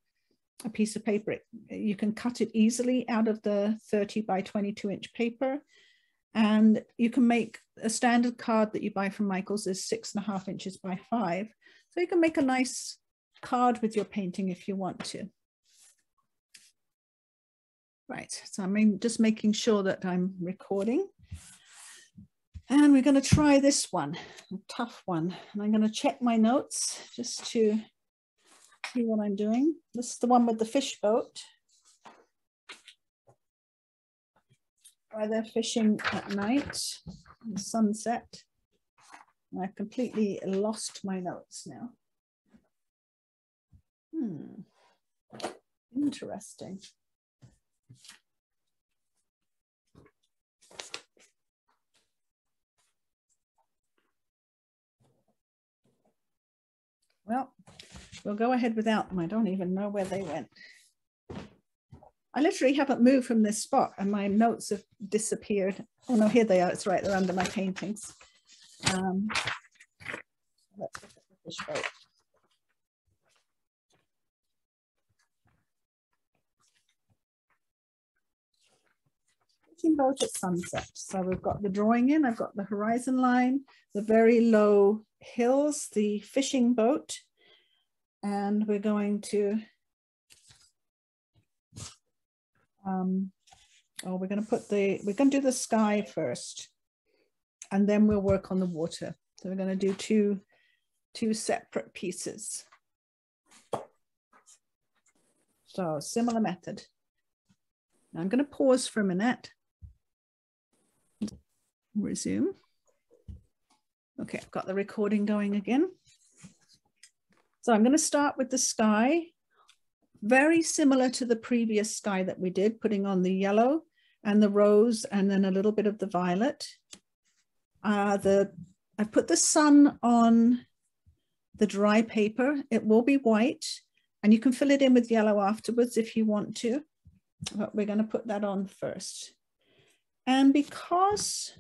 a piece of paper. You can cut it easily out of the 30 by 22 inch paper. And you can make a standard card that you buy from Michael's is 6.5 inches by 5. So you can make a nice card with your painting if you want to. Right, so I'm just making sure that I'm recording. And we're going to try this one, a tough one. And I'm going to check my notes just to see what I'm doing. This is the one with the fish boat. Where they're fishing at night, the sunset. And I've completely lost my notes now. Interesting. Well, we'll go ahead without them. I don't even know where they went. I literally haven't moved from this spot and my notes have disappeared. Oh no, here they are. It's right, they're under my paintings. Let's look at the fish boat. Fishing boat at sunset. So we've got the drawing in, I've got the horizon line, the very low hills, the fishing boat, and we're going to we're going to do the sky first, and then we'll work on the water. So we're going to do two separate pieces. So similar method. Now I'm going to pause for a minute. Resume. Okay, I've got the recording going again. So I'm going to start with the sky, very similar to the previous sky that we did, putting on the yellow and the rose and then a little bit of the violet. I put the sun on the dry paper. It will be white and you can fill it in with yellow afterwards if you want to, but we're going to put that on first. And because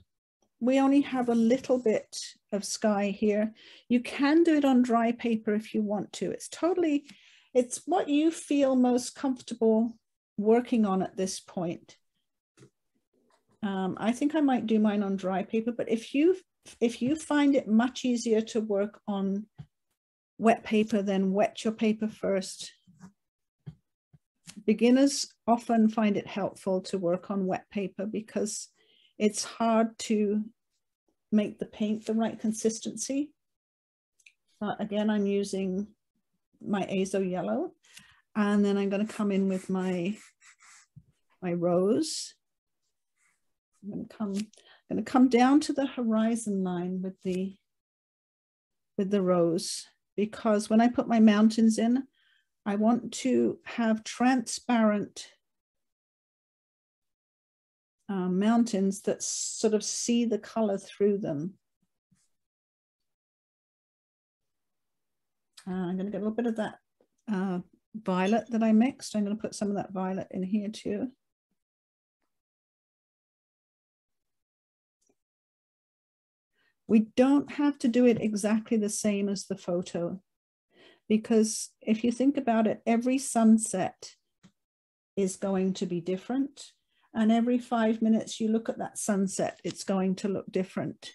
we only have a little bit of sky here, you can do it on dry paper if you want to. It's what you feel most comfortable working on at this point. I think I might do mine on dry paper, but if you find it much easier to work on wet paper, then wet your paper first. Beginners often find it helpful to work on wet paper because it's hard to make the paint the right consistency. Again, I'm using my Azo Yellow, and then I'm going to come in with my rose. I'm going to come down to the horizon line with the rose, because when I put my mountains in, I want to have transparent mountains that sort of see the color through them. I'm going to get a little bit of that violet that I mixed. I'm going to put some of that violet in here too. We don't have to do it exactly the same as the photo, because if you think about it, every sunset is going to be different. And every 5 minutes you look at that sunset, it's going to look different.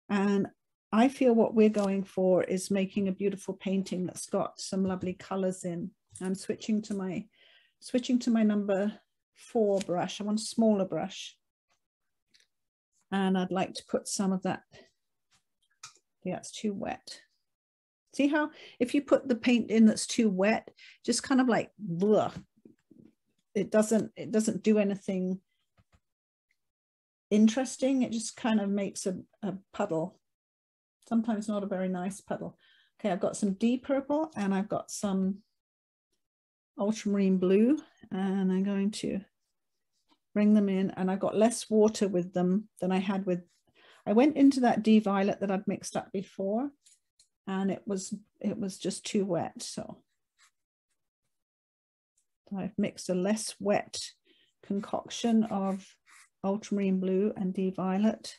And I feel what we're going for is making a beautiful painting that's got some lovely colors in. I'm switching to my number 4 brush. I want a smaller brush. And I'd like to put some of that. Yeah, it's too wet. See how if you put the paint in that's too wet, just kind of like blah, it doesn't do anything interesting. It just kind of makes a puddle. Sometimes not a very nice puddle. Okay, I've got some deep purple and I've got some ultramarine blue, and I'm going to bring them in, and I've got less water with them than I had with, I went into that D-violet that I'd mixed up before, and it was just too wet. So I've mixed a less wet concoction of ultramarine blue and D-violet.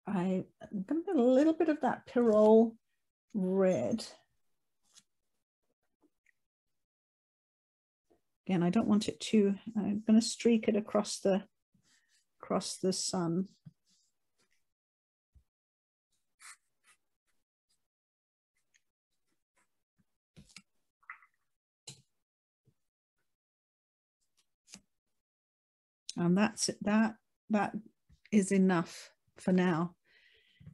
I'm going to get a little bit of that Pyrrole red. Again, I don't want it too, I'm going to streak it across the sun. And that's it. That is enough for now.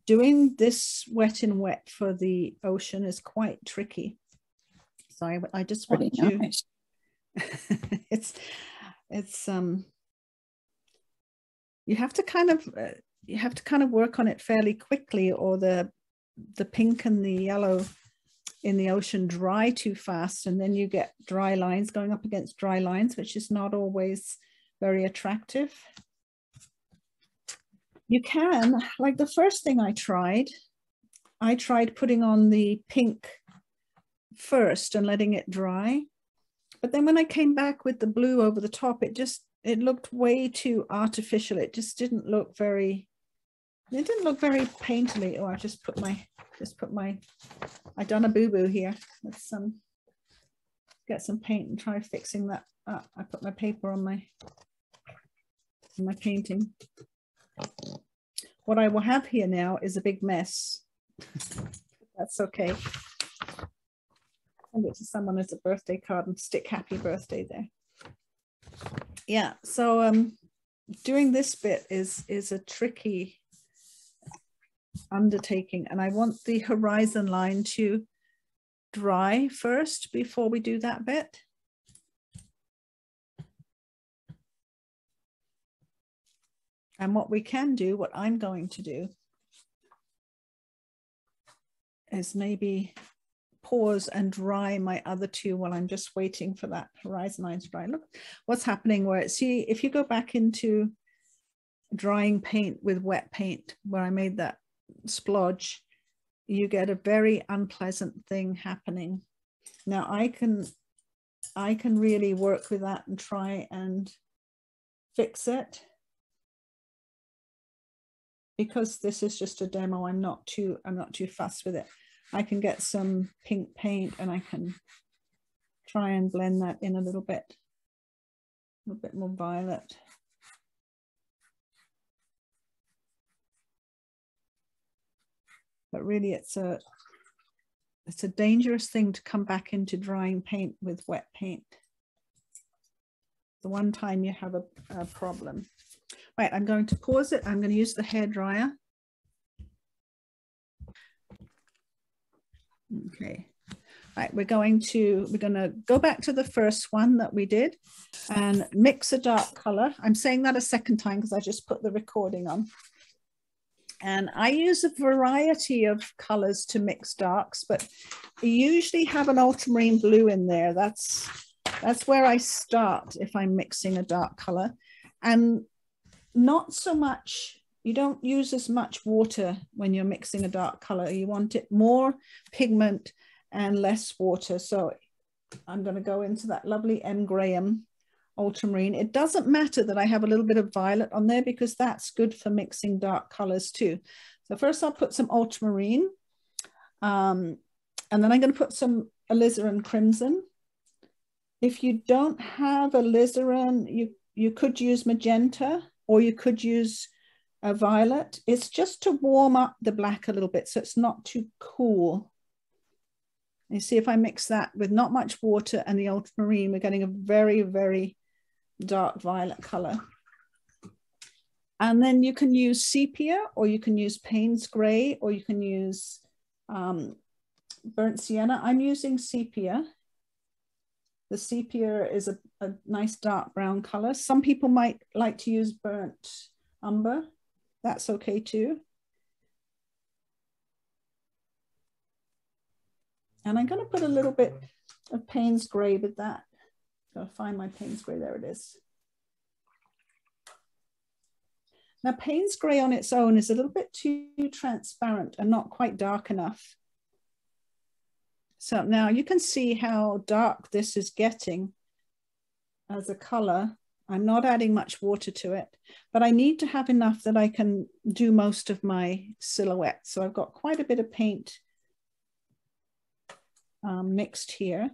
Doing this wet in wet for the ocean is quite tricky. So I just want to, nice. it's you have to kind of work on it fairly quickly, or the pink and the yellow in the ocean dry too fast, and then you get dry lines going up against dry lines, which is not always very attractive. You can, like the first thing I tried putting on the pink first and letting it dry. But then when I came back with the blue over the top, it looked way too artificial. It just didn't look very, painterly. Oh, I done a boo-boo here. Let's get some paint and try fixing that up. I put my paper on my painting. What I will have here now is a big mess. That's okay. Send it to someone as a birthday card and stick happy birthday there. Yeah, so doing this bit is a tricky undertaking, and I want the horizon line to dry first before we do that bit. And what we can do, what I'm going to do, is maybe pause and dry my other two while I'm just waiting for that horizon line to dry. Look what's happening where it, see, if you go back into drying paint with wet paint where I made that splodge, you get a very unpleasant thing happening. Now I can really work with that and try and fix it. Because this is just a demo, I'm not too fussed with it. I can get some pink paint and I can try and blend that in a little bit more violet. But really it's a dangerous thing to come back into drying paint with wet paint. The one time you have a problem. Right, I'm going to pause it. I'm going to use the hairdryer. Okay. Right, we're going to go back to the first one that we did and mix a dark color. I'm saying that a second time because I just put the recording on. And I use a variety of colors to mix darks, but I usually have an ultramarine blue in there. That's where I start if I'm mixing a dark color. And not so much, you don't use as much water when you're mixing a dark color. You want it more pigment and less water. So I'm going to go into that lovely M. Graham ultramarine. It doesn't matter that I have a little bit of violet on there because that's good for mixing dark colors too. So first I'll put some ultramarine and then I'm going to put some alizarin crimson. If you don't have alizarin, you could use magenta. or you could use a violet. It's just to warm up the black a little bit so it's not too cool. You see, if I mix that with not much water and the ultramarine, we're getting a very, very dark violet color. And then you can use sepia, or you can use Payne's gray, or you can use burnt sienna. I'm using sepia. The sepia is a nice dark brown color. Some people might like to use burnt umber. That's okay too. And I'm going to put a little bit of Payne's gray with that. Gotta find my Payne's gray, there it is. Now Payne's gray on its own is a little bit too transparent and not quite dark enough. So now you can see how dark this is getting as a color. I'm not adding much water to it, but I need to have enough that I can do most of my silhouette. So I've got quite a bit of paint mixed here.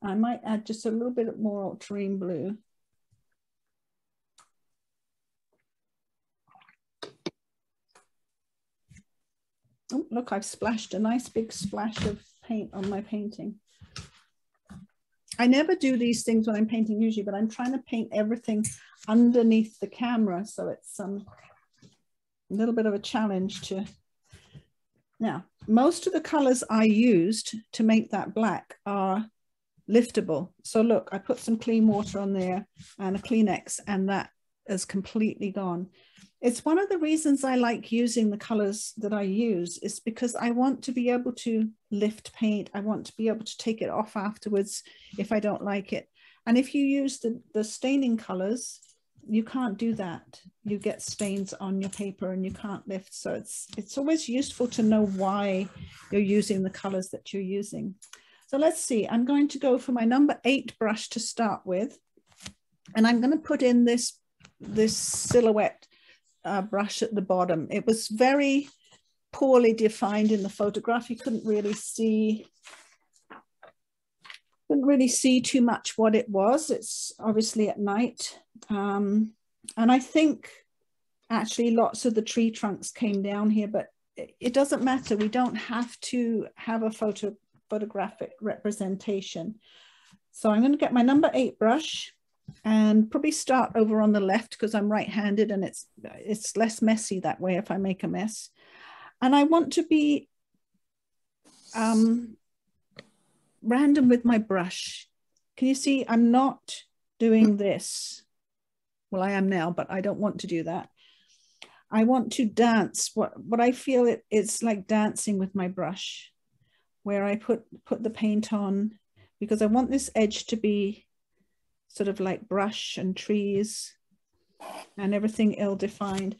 I might add just a little bit more ultramarine blue. Oh, look, I've splashed a nice big splash of paint on my painting. I never do these things when I'm painting usually, but I'm trying to paint everything underneath the camera. So it's a little bit of a challenge to. Now, most of the colors I used to make that black are liftable. So look, I put some clean water on there and a Kleenex, and that is completely gone. It's one of the reasons I like using the colors that I use, is because I want to be able to lift paint. I want to be able to take it off afterwards if I don't like it. And if you use the staining colors, you can't do that. You get stains on your paper and you can't lift. So it's always useful to know why you're using the colors that you're using. So let's see, I'm going to go for my number 8 brush to start with. And I'm going to put in this silhouette brush at the bottom. It was very poorly defined in the photograph. You couldn't really see too much what it was. It's obviously at night. And I think actually lots of the tree trunks came down here, but it doesn't matter. We don't have to have a photographic representation. So I'm going to get my number 8 brush and probably start over on the left because I'm right-handed and it's less messy that way if I make a mess. And I want to be random with my brush. Can you see I'm not doing this? Well, I am now, but I don't want to do that. I want to dance. What I feel it's like dancing with my brush, where I put the paint on, because I want this edge to be sort of like brush and trees and everything ill-defined.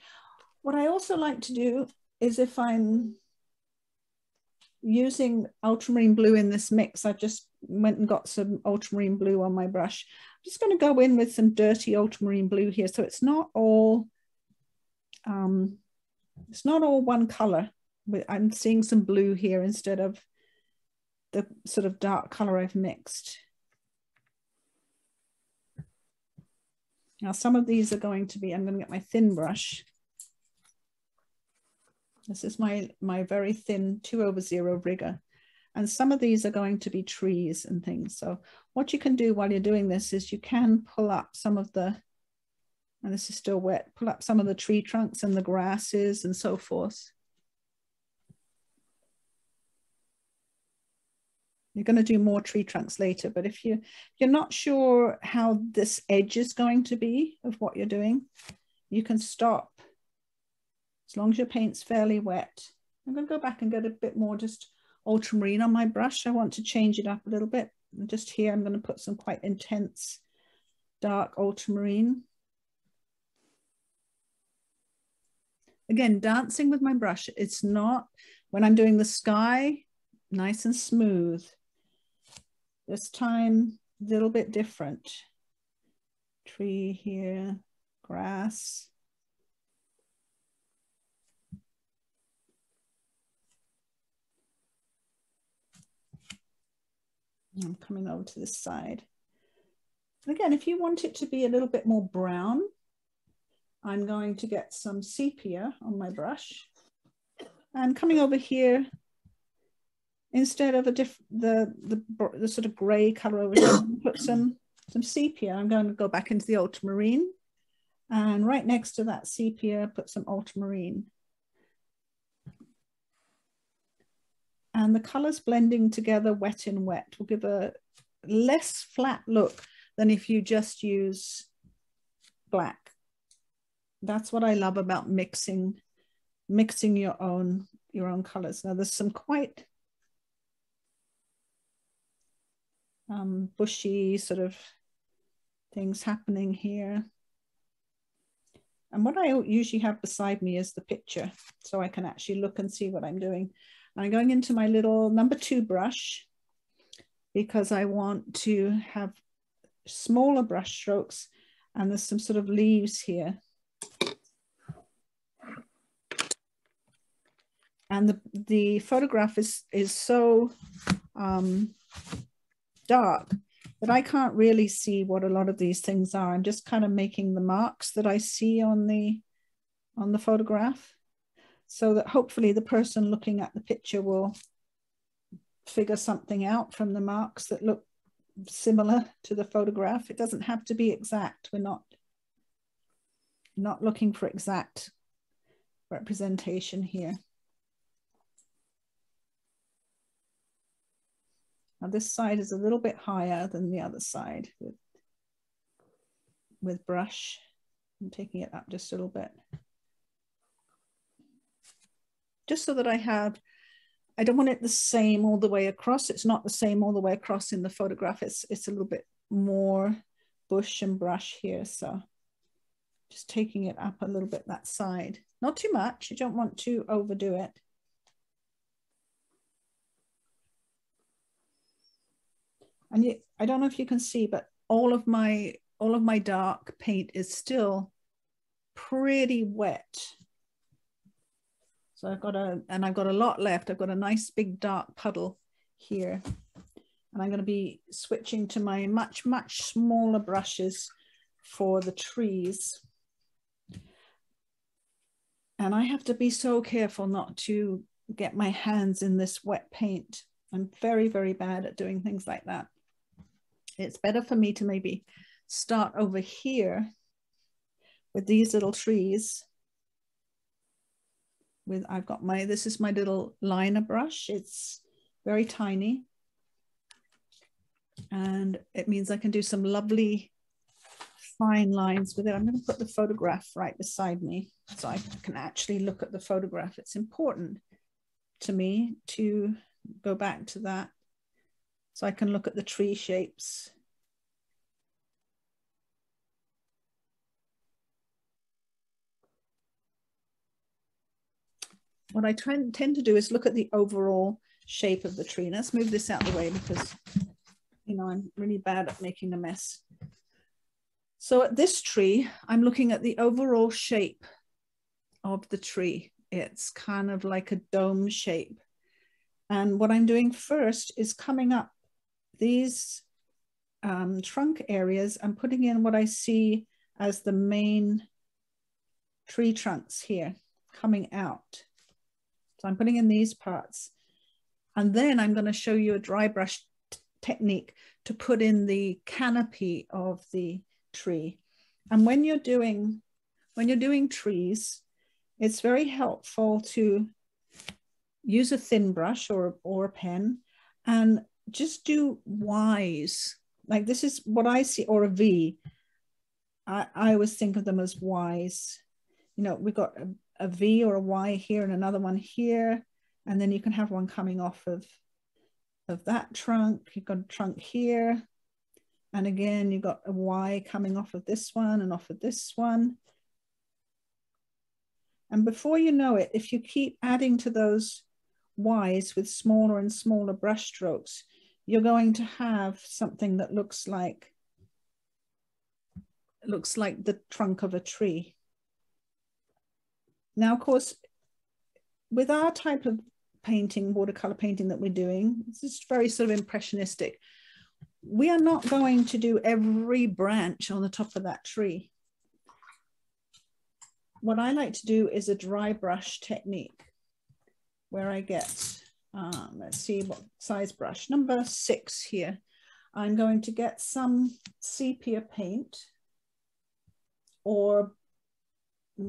What I also like to do is, if I'm using ultramarine blue in this mix, I just went and got some ultramarine blue on my brush. I'm just going to go in with some dirty ultramarine blue here. So it's not all one color. I'm seeing some blue here instead of the sort of dark color I've mixed. Now some of these are going to be, I'm going to get my thin brush. This is my very thin 2/0 rigger. And some of these are going to be trees and things. So what you can do while you're doing this is you can pull up some of the, and this is still wet, pull up some of the tree trunks and the grasses and so forth. You're going to do more tree trunks later, but if you're not sure how this edge is going to be of what you're doing, you can stop. As long as your paint's fairly wet. I'm going to go back and get a bit more just ultramarine on my brush. I want to change it up a little bit. And just here, I'm going to put some quite intense dark ultramarine. Again, dancing with my brush. It's not, when I'm doing the sky, nice and smooth. This time, a little bit different. Tree here, grass. I'm coming over to this side. Again, if you want it to be a little bit more brown, I'm going to get some sepia on my brush, and coming over here, instead of the sort of gray color over here, put some sepia. I'm going to go back into the ultramarine, and right next to that sepia, put some ultramarine. And the colors blending together, wet in wet, will give a less flat look than if you just use black. That's what I love about mixing your own colors. Now there's some quite bushy sort of things happening here. And what I usually have beside me is the picture, so I can actually look and see what I'm doing. I'm going into my little number 2 brush because I want to have smaller brush strokes, and there's some sort of leaves here. And the photograph is so dark that I can't really see what a lot of these things are. I'm just kind of making the marks that I see on the photograph, so that hopefully the person looking at the picture will figure something out from the marks that look similar to the photograph. It doesn't have to be exact. We're not looking for exact representation here. Now this side is a little bit higher than the other side with brush. I'm taking it up just a little bit. Just so that I don't want it the same all the way across. It's not the same all the way across in the photograph. It's a little bit more bush and brush here. So just taking it up a little bit that side. Not too much. You don't want to overdo it. And I don't know if you can see, but all of my dark paint is still pretty wet. So I've got a lot left. I've got a nice big dark puddle here. And I'm going to be switching to my much, much smaller brushes for the trees. And I have to be so careful not to get my hands in this wet paint. I'm very, very bad at doing things like that. It's better for me to maybe start over here with these little trees. This is my little liner brush. It's very tiny. And it means I can do some lovely fine lines with it. I'm going to put the photograph right beside me so I can actually look at the photograph. It's important to me to go back to that so I can look at the tree shapes. What I tend to do is look at the overall shape of the tree. Let's move this out of the way because, you know, I'm really bad at making a mess. So at this tree, I'm looking at the overall shape of the tree. It's kind of like a dome shape. And what I'm doing first is coming up these trunk areas and putting in what I see as the main tree trunks here coming out. So I'm putting in these parts. And then I'm going to show you a dry brush technique to put in the canopy of the tree. And when you're doing trees, it's very helpful to use a thin brush or a pen and just do Ys. Like this is what I see, or a V. I always think of them as Ys. You know, we've got a V or a Y here and another one here. And then you can have one coming off of that trunk. You've got a trunk here. And again, you've got a Y coming off of this one and off of this one. And before you know it, if you keep adding to those Ys with smaller and smaller brush strokes, you're going to have something that looks like the trunk of a tree. Now, of course, with our type of painting, watercolor painting that we're doing, this is very sort of impressionistic. We are not going to do every branch on the top of that tree. what I like to do is a dry brush technique where I get, let's see what size brush, number 6 here. I'm going to get some sepia paint or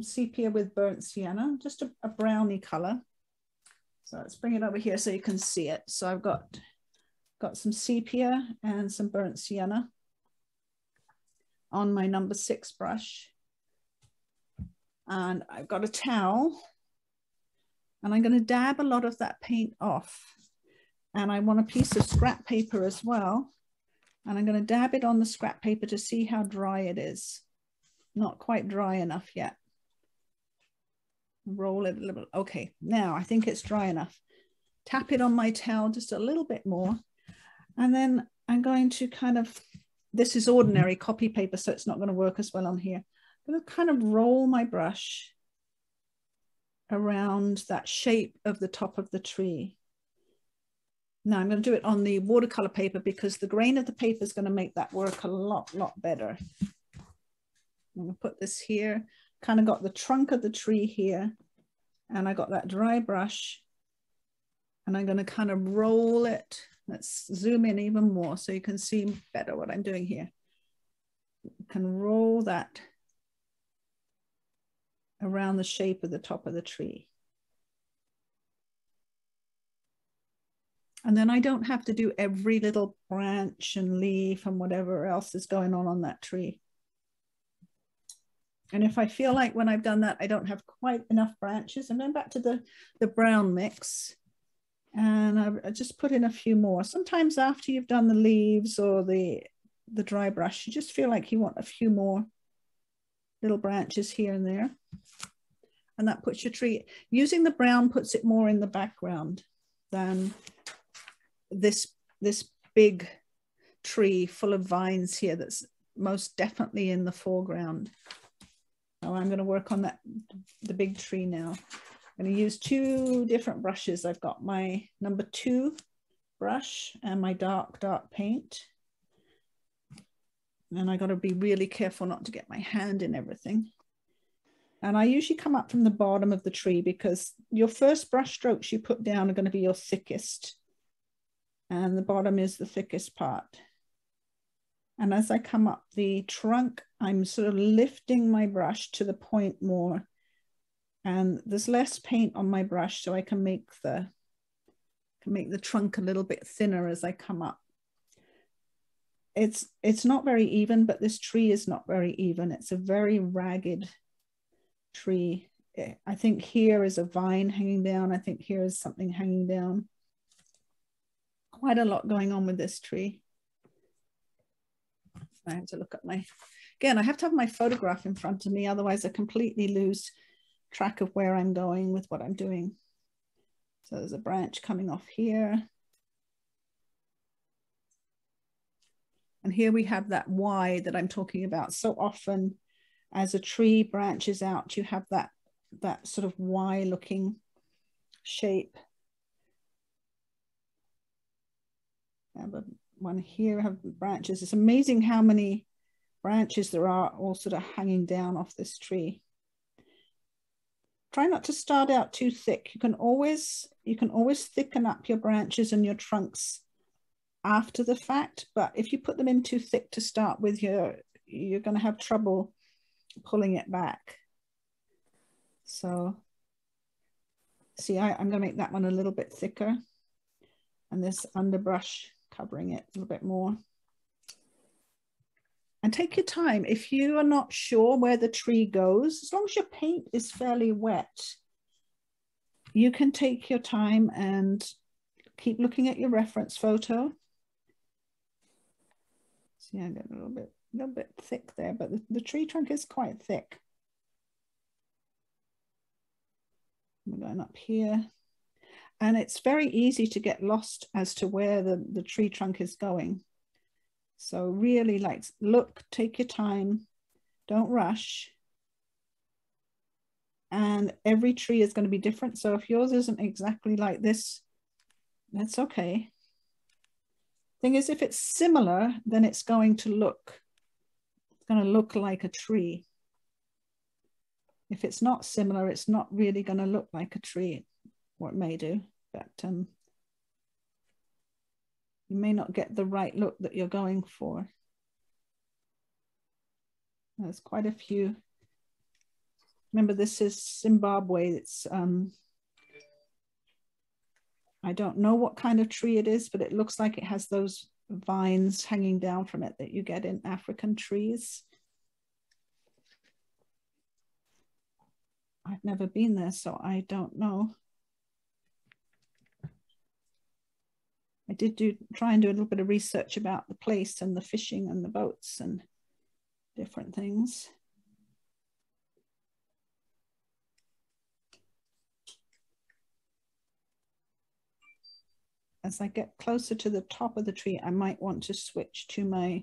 sepia with burnt sienna, just a browny color. So let's bring it over here so you can see it. So I've got some sepia and some burnt sienna on my number 6 brush. And I've got a towel and I'm going to dab a lot of that paint off. And I want a piece of scrap paper as well. And I'm going to dab it on the scrap paper to see how dry it is. Not quite dry enough yet. Roll it a little bit. Okay, now I think it's dry enough. Tap it on my towel just a little bit more. And then I'm going to kind of, this is ordinary copy paper, so it's not going to work as well on here. I'm going to kind of roll my brush around that shape of the top of the tree. Now I'm going to do it on the watercolor paper because the grain of the paper is going to make that work a lot better. I'm going to put this here, kind of got the trunk of the tree here, and I got that dry brush, and I'm going to kind of roll it. Let's zoom in even more so you can see better what I'm doing here. You can roll that around the shape of the top of the tree. And then I don't have to do every little branch and leaf and whatever else is going on that tree. And if I feel like when I've done that, I don't have quite enough branches, I'm going back to the brown mix. And I just put in a few more. Sometimes after you've done the leaves or the dry brush, you just feel like you want a few more little branches here and there. And that puts your tree, using the brown puts it more in the background than this big tree full of vines here that's most definitely in the foreground. So I'm going to work on the big tree now. I'm going to use 2 different brushes. I've got my number 2 brush and my dark paint. And I got to be really careful not to get my hand in everything. And I usually come up from the bottom of the tree because your first brush strokes you put down are going to be your thickest. And the bottom is the thickest part. And as I come up the trunk, I'm sort of lifting my brush to the point more. And there's less paint on my brush, so I can make the trunk a little bit thinner as I come up. It's not very even, but this tree is not very even. It's a very ragged tree. I think here is a vine hanging down. I think here is something hanging down. Quite a lot going on with this tree. I have to look at again, I have to have my photograph in front of me, otherwise I completely lose track of where I'm going with what I'm doing. So there's a branch coming off here. And here we have that Y that I'm talking about. So often as a tree branches out, you have that sort of Y looking shape. I have one here, have branches. It's amazing how many branches there are all sort of hanging down off this tree. Try not to start out too thick. You can always thicken up your branches and your trunks after the fact, but if you put them in too thick to start with, you're going to have trouble pulling it back. So see, I'm going to make that one a little bit thicker, and this underbrush covering it a little bit more. And take your time. If you are not sure where the tree goes, as long as your paint is fairly wet, you can take your time and keep looking at your reference photo. See, I got a little bit thick there, but the tree trunk is quite thick. We're going up here. And it's very easy to get lost as to where the tree trunk is going. So really, look, take your time, don't rush. And every tree is going to be different. So if yours isn't exactly like this, that's okay. Thing is, if it's similar, then it's going to look like a tree. If it's not similar, it's not really going to look like a tree, or it may do, but you may not get the right look that you're going for. There's quite a few. Remember, this is Zimbabwe. It's I don't know what kind of tree it is, but it looks like it has those vines hanging down from it that you get in African trees. I've never been there, so I don't know. I did try and do a little bit of research about the place and the fishing and the boats and different things. As I get closer to the top of the tree, I might want to switch to my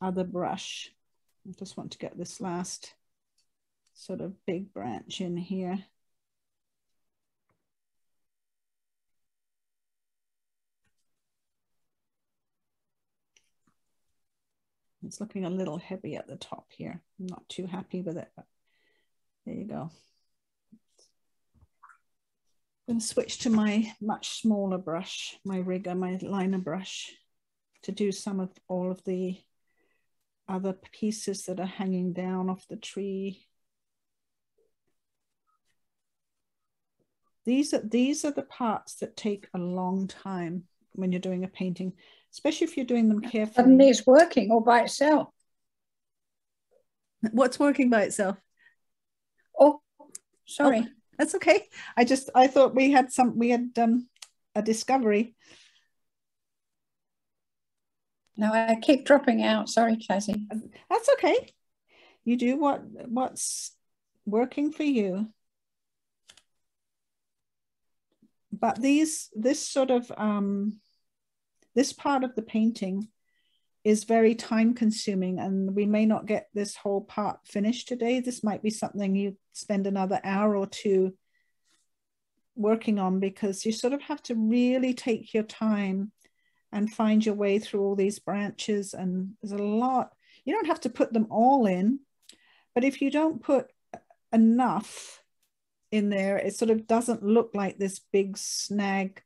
other brush. I just want to get this last sort of big branch in here. It's looking a little heavy at the top here. I'm not too happy with it, but there you go. I'm going to switch to my much smaller brush, my rigger, my liner brush, to do some of all of the other pieces that are hanging down off the tree. These are the parts that take a long time when you're doing a painting, especially if you're doing them carefully. Suddenly it's working all by itself. What's working by itself? Oh, sorry. Oh, that's okay. I thought we had a discovery. No, I keep dropping out. Sorry, Cassie. That's okay. You do what's working for you. But this sort of this part of the painting is very time consuming, and we may not get this whole part finished today. This might be something you spend another hour or two working on, because you sort of have to really take your time and find your way through all these branches. And there's a lot. You don't have to put them all in, but if you don't put enough in there, it sort of doesn't look like this big snag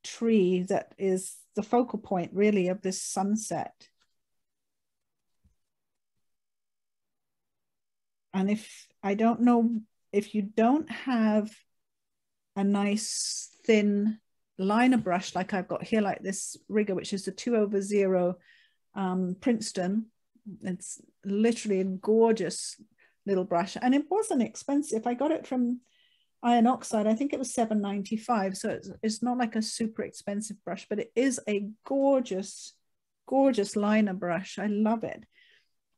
tree that is the focal point really of this sunset. And I don't know if you don't have a nice thin liner brush like I've got here, like this rigger, which is the 2/0 Princeton. It's literally a gorgeous little brush, and it wasn't expensive. I got it from Iron Oxide. I think it was $7.95, so it's not like a super expensive brush, but it is a gorgeous, gorgeous liner brush. I love it.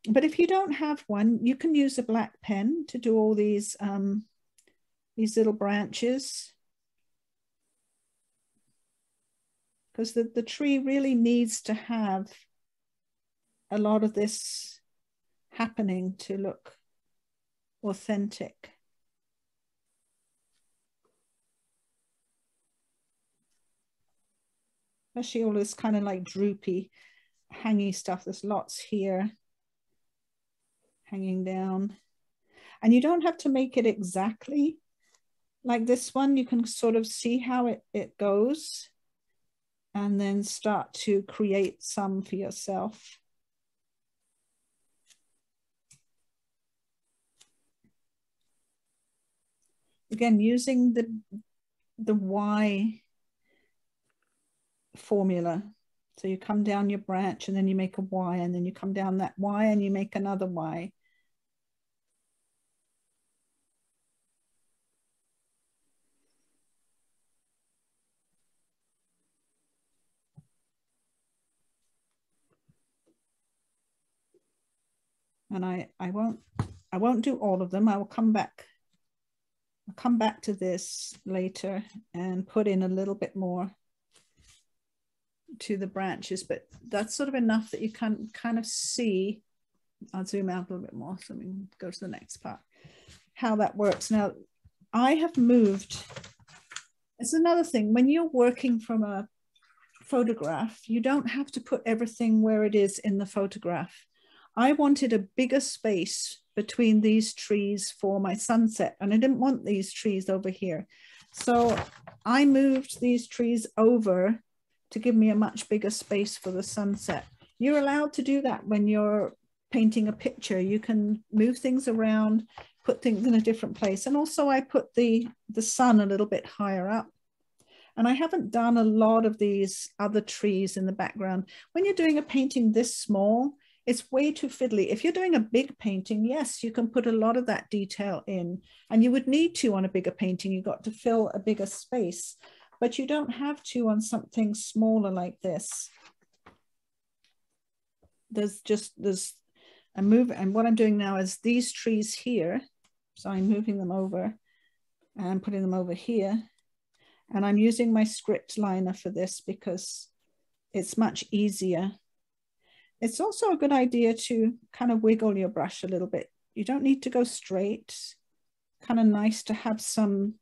But if you don't have one, you can use a black pen to do all these little branches, because the tree really needs to have a lot of this happening to look authentic. Especially all this kind of like droopy, hangy stuff. There's lots here hanging down. And you don't have to make it exactly like this one. You can sort of see how it goes and then start to create some for yourself. Again, using the Y formula. So you come down your branch and then you make a Y, and then you come down that Y and you make another Y. And I won't do all of them. I will come back. I'll come back to this later and put in a little bit more to the branches, but that's sort of enough that you can kind of see. I'll zoom out a little bit more so we can go to the next part, how that works. Now, I have moved. It's another thing. When you're working from a photograph, you don't have to put everything where it is in the photograph. I wanted a bigger space between these trees for my sunset, and I didn't want these trees over here. So I moved these trees over to give me a much bigger space for the sunset. You're allowed to do that when you're painting a picture. You can move things around, put things in a different place. And also I put the sun a little bit higher up. And I haven't done a lot of these other trees in the background. When you're doing a painting this small, it's way too fiddly. If you're doing a big painting, yes, you can put a lot of that detail in, and you would need to on a bigger painting. You've got to fill a bigger space, but you don't have to on something smaller like this. There's a move, and what I'm doing now is these trees here. So I'm moving them over and putting them over here. And I'm using my script liner for this because it's much easier. It's also a good idea to kind of wiggle your brush a little bit. You don't need to go straight. Kind of nice to have some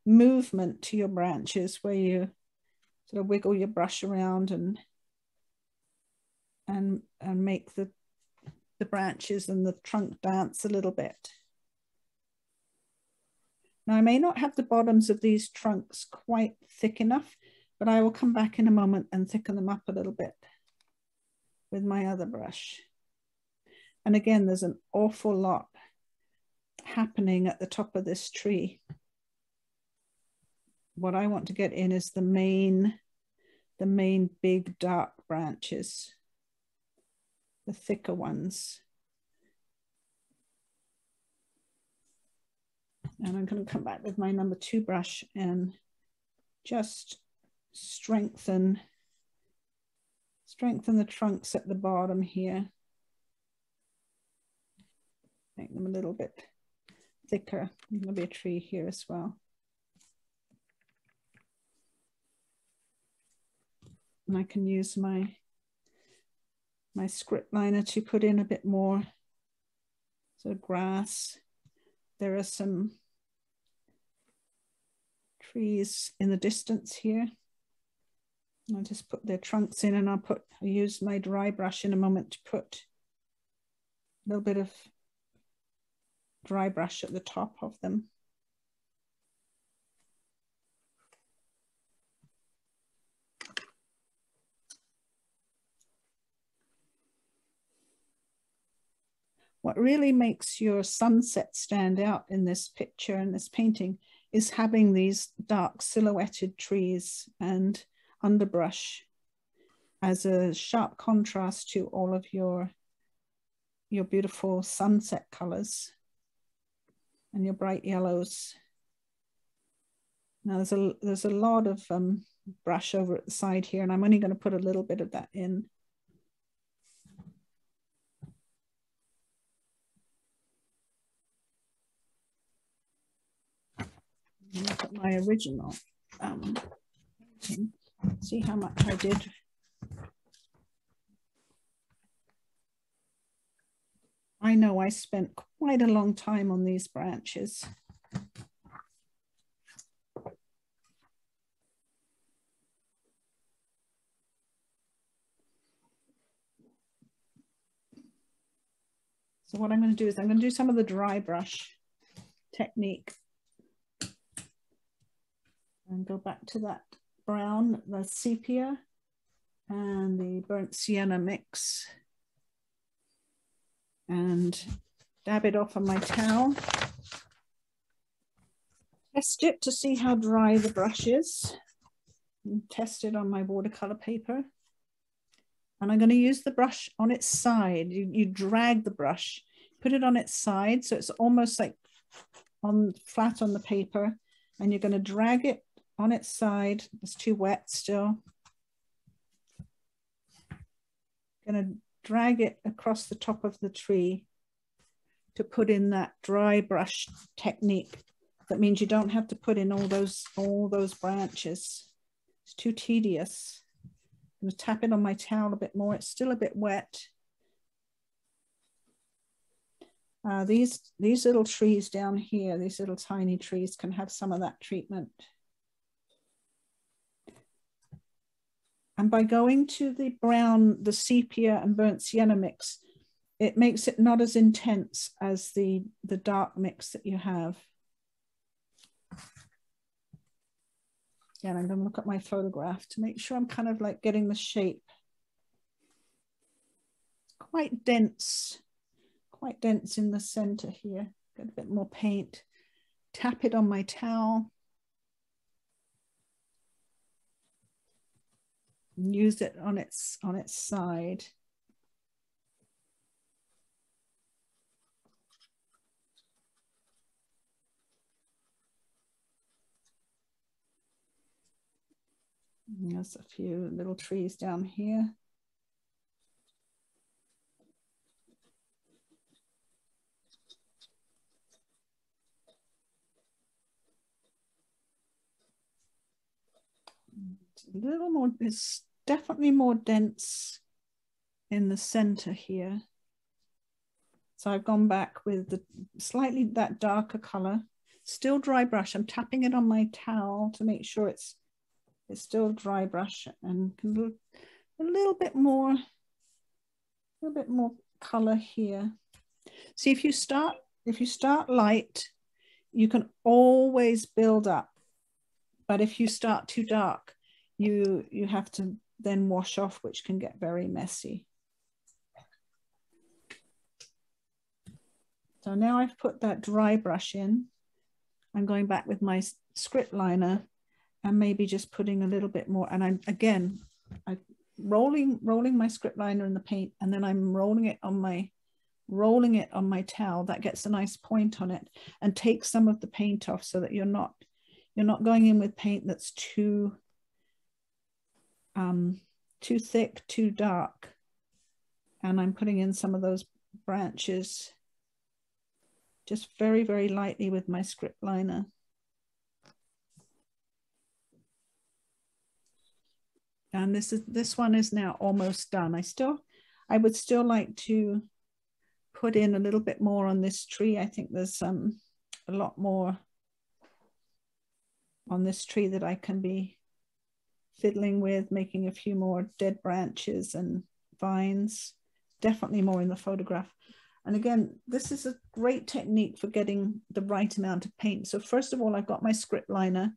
movement to your branches where you sort of wiggle your brush around and make the branches and the trunk dance a little bit. Now I may not have the bottoms of these trunks quite thick enough, but I will come back in a moment and thicken them up a little bit with my other brush. And again, there's an awful lot happening at the top of this tree. What I want to get in is the main big dark branches, the thicker ones. And I'm going to come back with my number 2 brush and just strengthen the trunks at the bottom here. Make them a little bit thicker. There's going to be a tree here as well. And I can use my script liner to put in a bit more sort of grass. There are some trees in the distance here. I'll just put their trunks in, and I'll use my dry brush in a moment to put a little bit of dry brush at the top of them. What really makes your sunset stand out in this picture and this painting is having these dark silhouetted trees and underbrush as a sharp contrast to all of your beautiful sunset colors and your bright yellows. Now there's a lot of brush over at the side here, and I'm only going to put a little bit of that in. Look at my original painting. See how much I did. I know I spent quite a long time on these branches. So what I'm going to do is I'm going to do some of the dry brush technique and go back to that brown, the sepia and the burnt sienna mix, and dab it off on my towel. Test it to see how dry the brush is. And test it on my watercolor paper. And I'm going to use the brush on its side. You drag the brush, put it on its side so it's almost like flat on the paper, and you're going to drag it on its side. It's too wet still. Going to drag it across the top of the tree to put in that dry brush technique. That means you don't have to put in all those branches. It's too tedious. I'm going to tap it on my towel a bit more. It's still a bit wet. These little trees down here, these little tiny trees, can have some of that treatment. And by going to the brown, the sepia and burnt sienna mix, it makes it not as intense as the dark mix that you have. And I'm going to look at my photograph to make sure I'm kind of like getting the shape. Quite dense in the center here. Get a bit more paint. Tap it on my towel. And use it on its side. There's a few little trees down here. It's a little more, it's definitely more dense in the center here. So I've gone back with the slightly that darker color, still dry brush. I'm tapping it on my towel to make sure it's still dry brush, and a little bit more color here. See, if you start light, you can always build up, but if you start too dark, you have to then wash off, which can get very messy. So now I've put that dry brush in. I'm going back with my script liner and maybe just putting a little bit more. And I'm rolling my script liner in the paint, and then I'm rolling it on my towel. That gets a nice point on it and takes some of the paint off, so that you're not going in with paint that's too thick, too dark. And I'm putting in some of those branches just very, very lightly with my script liner. And this one is now almost done. I would still like to put in a little bit more on this tree. I think there's a lot more on this tree that I can be fiddling with, making a few more dead branches and vines, definitely more in the photograph. And again, this is a great technique for getting the right amount of paint. So first of all, I've got my script liner,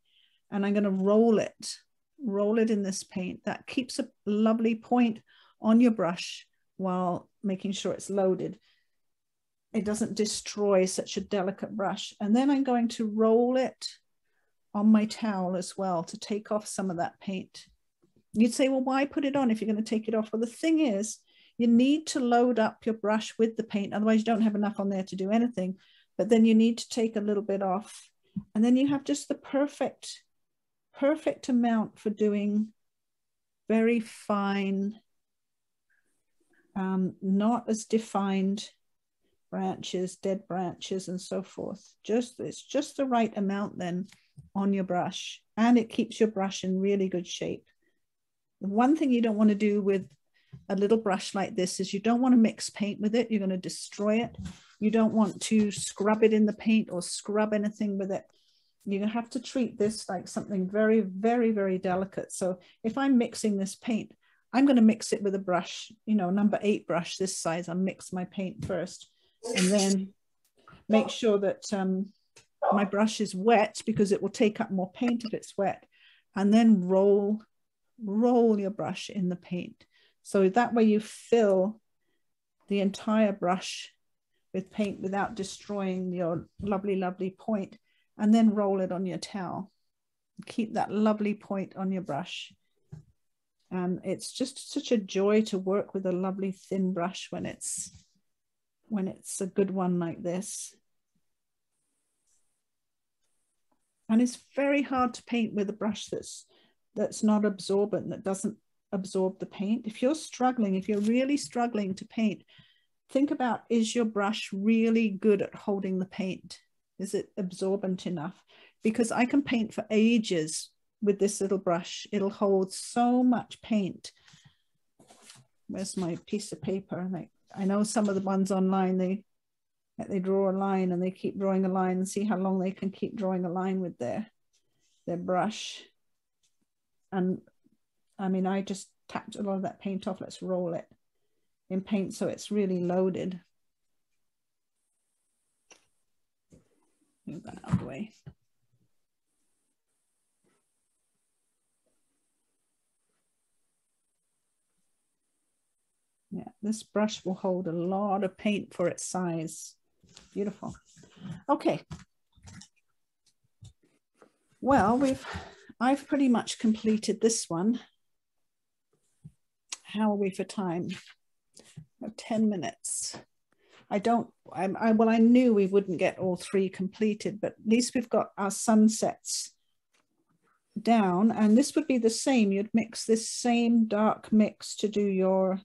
and I'm going to roll it in this paint. That keeps a lovely point on your brush while making sure it's loaded. It doesn't destroy such a delicate brush. And then I'm going to roll it on my towel as well to take off some of that paint. You'd say, well, why put it on if you're going to take it off? Well, the thing is, you need to load up your brush with the paint, otherwise you don't have enough on there to do anything. But then you need to take a little bit off, and then you have just the perfect amount for doing very fine, not as defined branches, dead branches, and so forth. It's just the right amount then on your brush, and it keeps your brush in really good shape. The one thing you don't want to do with a little brush like this is you don't want to mix paint with it. You're going to destroy it. You don't want to scrub it in the paint or scrub anything with it. You have to treat this like something very, very, very delicate. So if I'm mixing this paint, I'm going to mix it with a brush, number 8 brush this size. I'll mix my paint first, and then make sure that my brush is wet, because it will take up more paint if it's wet, and then roll your brush in the paint. So that way you fill the entire brush with paint without destroying your lovely, lovely point, and then roll it on your towel. Keep that lovely point on your brush. And it's just such a joy to work with a lovely thin brush when it's a good one like this. And it's very hard to paint with a brush that's not absorbent, that doesn't absorb the paint. If you're really struggling to paint, think about, is your brush really good at holding the paint? Is it absorbent enough? Because I can paint for ages with this little brush. It'll hold so much paint. Where's my piece of paper? I know some of the ones online, they draw a line and they keep drawing a line, and see how long they can keep drawing a line with their brush. And I mean, I just tapped a lot of that paint off. Let's roll it. in paint, so it's really loaded. Move that out of the way. Yeah, this brush will hold a lot of paint for its size. Beautiful. Okay. Well, I've pretty much completed this one. How are we for time? 10 minutes. I knew we wouldn't get all 3 completed, but at least we've got our sunsets down, and this would be the same. You'd mix this same dark mix to do your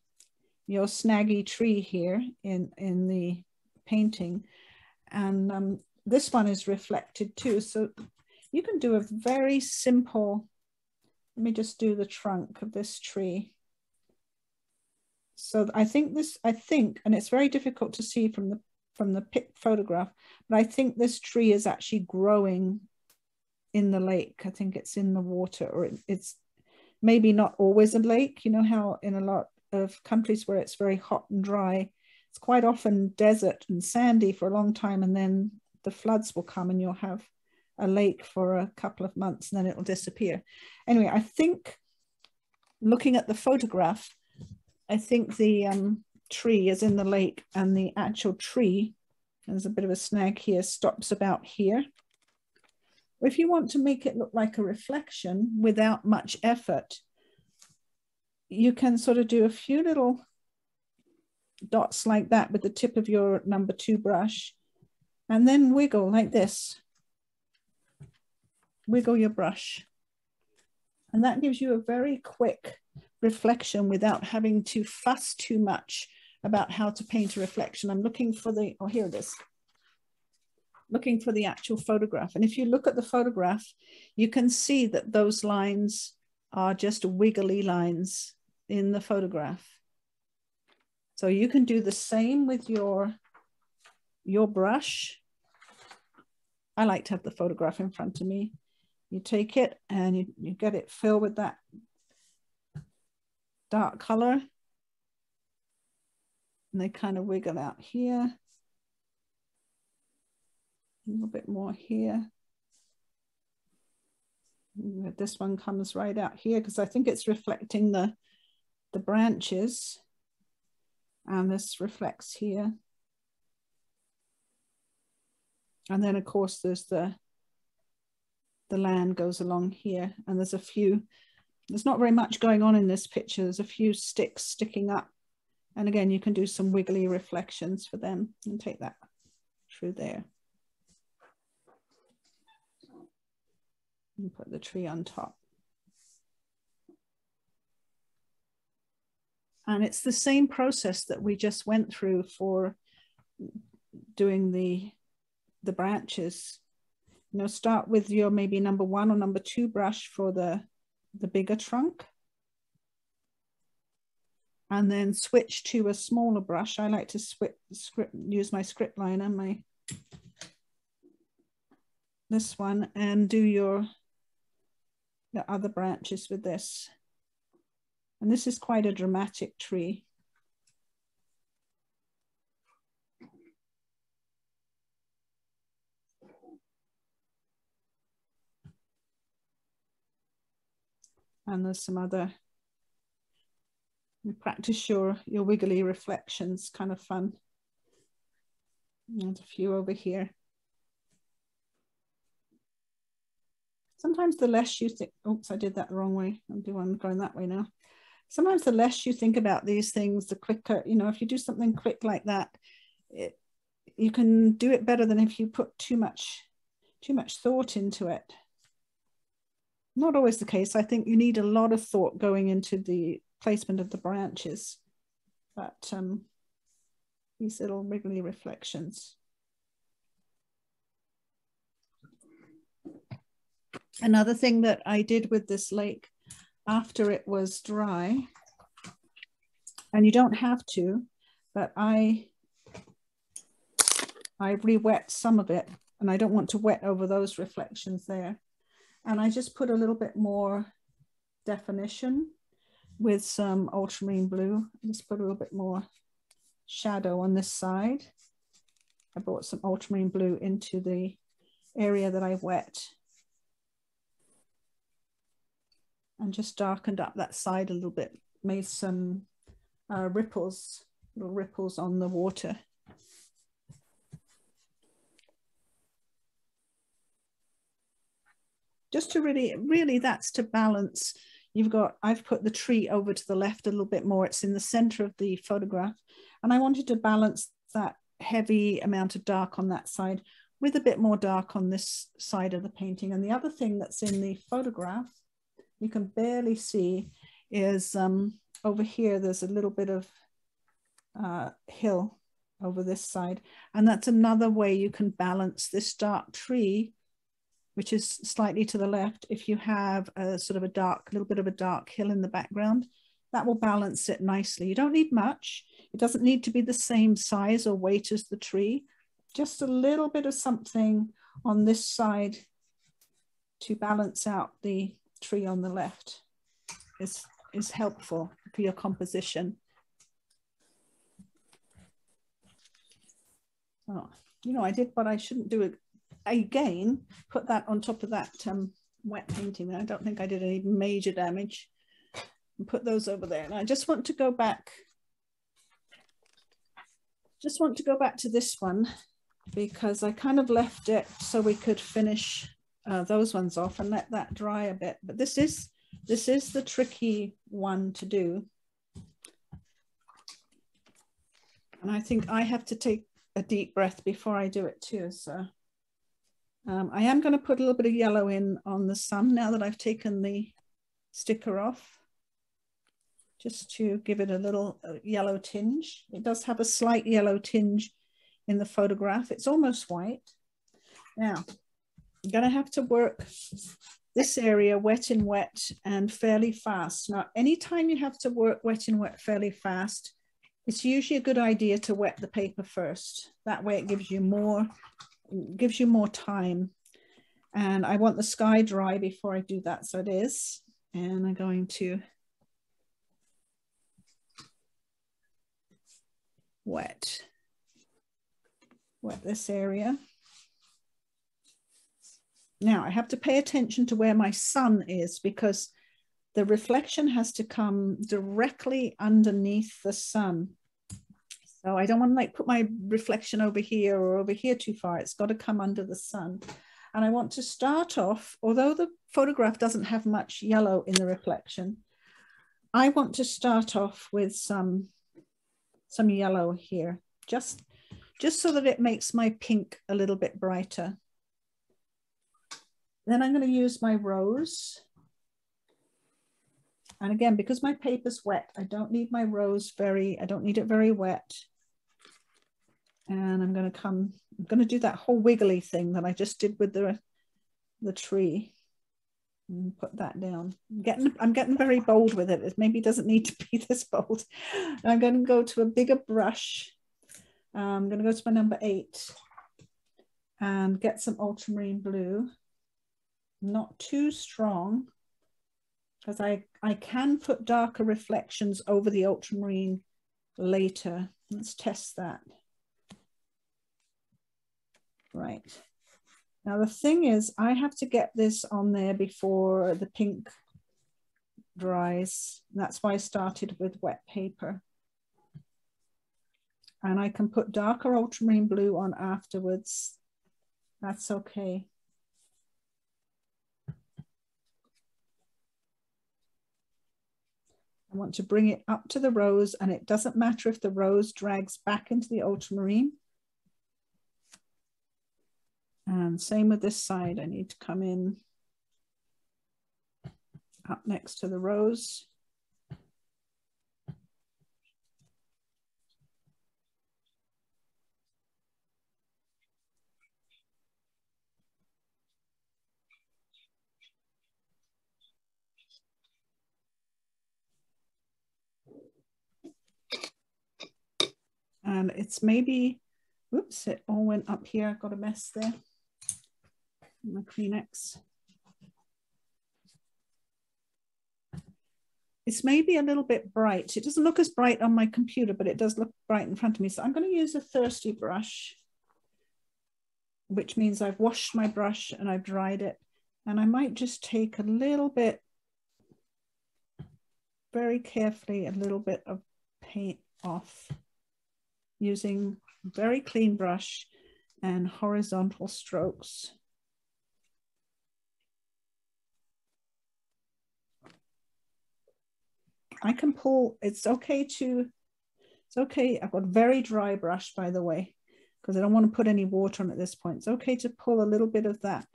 snaggy tree here in the painting, and this one is reflected too, so you can do a very simple. Let me just do the trunk of this tree. So I think, and it's very difficult to see from the photograph, but I think this tree is actually growing in the lake. I think it's in the water, or it's maybe not always a lake. You know how in a lot of countries where it's very hot and dry, it's quite often desert and sandy for a long time, and then the floods will come and you'll have a lake for a couple of months and then it'll disappear. Anyway, I think looking at the photograph, I think the tree is in the lake, and the actual tree, there's a bit of a snag here, stops about here. If you want to make it look like a reflection without much effort, you can sort of do a few little dots like that with the tip of your number 2 brush, and then wiggle like this. Wiggle your brush. And that gives you a very quick reflection without having to fuss too much about how to paint a reflection. I'm looking for the, oh, here it is. Looking for the actual photograph. And if you look at the photograph, you can see that those lines are just wiggly lines in the photograph. So you can do the same with your brush. I like to have the photograph in front of me. You take it and you get it filled with that dark color. And they kind of wiggle out here. A little bit more here. This one comes right out here because I think it's reflecting the branches. And this reflects here. And then of course there's the land goes along here, and there's not very much going on in this picture. There's a few sticks sticking up. And again, you can do some wiggly reflections for them and take that through there. And put the tree on top. And it's the same process that we just went through for doing the branches. You know, start with your maybe number 1 or number 2 brush for the bigger trunk. And then switch to a smaller brush. I like to use my script liner, this one, and do the other branches with this. And this is quite a dramatic tree. And there's some other, you practice your wiggly reflections, kind of fun. There's a few over here. Sometimes the less you think, oops, I did that the wrong way. I'm going that way now. Sometimes the less you think about these things, the quicker, you know, if you do something quick like that, you can do it better than if you put too much thought into it. Not always the case. I think you need a lot of thought going into the placement of the branches, but these little wiggly reflections. Another thing that I did with this lake after it was dry, and you don't have to, but I re-wet some of it, and I don't want to wet over those reflections there. And I just put a little bit more definition. with some ultramarine blue. Just put a little bit more shadow on this side. I brought some ultramarine blue into the area that I wet and just darkened up that side a little bit, made some ripples, little ripples on the water. Just to really that's to balance. I've put the tree over to the left a little bit more. It's in the center of the photograph. And I wanted to balance that heavy amount of dark on that side with a bit more dark on this side of the painting. And the other thing that's in the photograph, you can barely see, is over here, there's a little bit of hill over this side. And that's another way you can balance this dark tree, which is slightly to the left. If you have a sort of a little bit of a dark hill in the background, that will balance it nicely. You don't need much. It doesn't need to be the same size or weight as the tree. Just a little bit of something on this side to balance out the tree on the left is helpful for your composition. Oh, you know, I did what I shouldn't do again, put that on top of that wet painting. I don't think I did any major damage. And put those over there. And I just want to go back. Just want to go back to this one because I kind of left it so we could finish those ones off and let that dry a bit. But this is the tricky one to do. And I think I have to take a deep breath before I do it too. So I am going to put a little bit of yellow in on the sun now that I've taken the sticker off, just to give it a little yellow tinge. It does have a slight yellow tinge in the photograph. It's almost white. Now, I'm going to have to work this area wet in wet and fairly fast. Now, anytime you have to work wet in wet fairly fast, it's usually a good idea to wet the paper first. That way it gives you more time. And I want the sky dry before I do that. So it is. And I'm going to wet this area. Now I have to pay attention to where my sun is because the reflection has to come directly underneath the sun. So I don't want to like put my reflection over here or over here too far. It's got to come under the sun. And I want to start off, although the photograph doesn't have much yellow in the reflection, I want to start off with some yellow here, just so that it makes my pink a little bit brighter. Then I'm going to use my rose. And again, because my paper's wet, I don't need my rose I don't need it very wet. And I'm going to do that whole wiggly thing that I just did with the tree. And put that down. I'm getting very bold with it. It maybe doesn't need to be this bold. I'm going to go to a bigger brush. I'm going to go to my number 8 and get some ultramarine blue. Not too strong, because I can put darker reflections over the ultramarine later. Let's test that. Right. Now the thing is, I have to get this on there before the pink dries. That's why I started with wet paper. And I can put darker ultramarine blue on afterwards. That's okay. I want to bring it up to the rose, and it doesn't matter if the rose drags back into the ultramarine. And same with this side. I need to come in up next to the rose. And it's maybe, whoops, it all went up here. I've got a mess there. My Kleenex. it's maybe a little bit bright. It doesn't look as bright on my computer, but it does look bright in front of me. So I'm going to use a thirsty brush, which means I've washed my brush and I've dried it. And I might just take a little bit, very carefully, a little bit of paint off using a very clean brush and horizontal strokes. I can pull, it's okay, I've got a very dry brush, by the way, because I don't want to put any water on at this point. It's okay to pull a little bit of that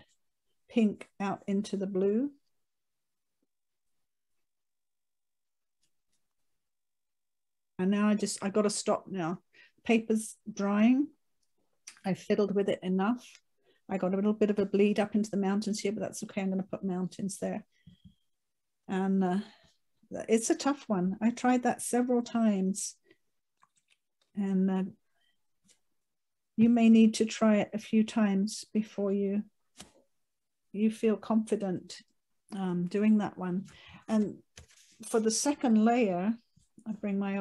pink out into the blue. And now I got to stop now. Paper's drying. I fiddled with it enough. I got a little bit of a bleed up into the mountains here, but that's okay. I'm going to put mountains there. And it's a tough one. I tried that several times. And you may need to try it a few times before you feel confident doing that one. And for the second layer, I bring my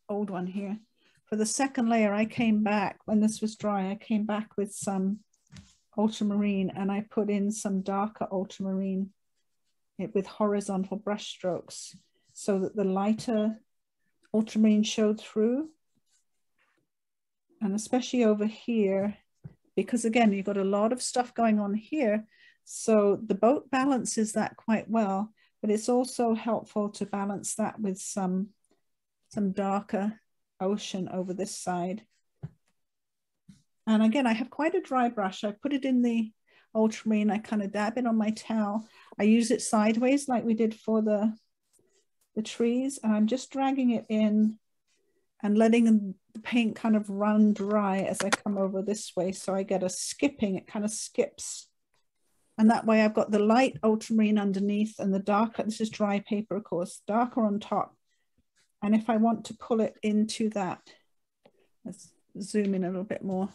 old one here. For the second layer, I came back, when this was dry, I came back with some ultramarine and I put in some darker ultramarine with horizontal brush strokes so that the lighter ultramarine showed through. And especially over here, because again, you've got a lot of stuff going on here. So the boat balances that quite well, but it's also helpful to balance that with some darker ocean over this side. And again, I have quite a dry brush. I put it in the ultramarine, I kind of dab it on my towel. I use it sideways like we did for the trees, and I'm just dragging it in and letting the paint kind of run dry as I come over this way. So I get a skipping, it kind of skips. And that way I've got the light ultramarine underneath and the darker, this is dry paper of course, darker on top. And if I want to pull it into that, let's zoom in a little bit more.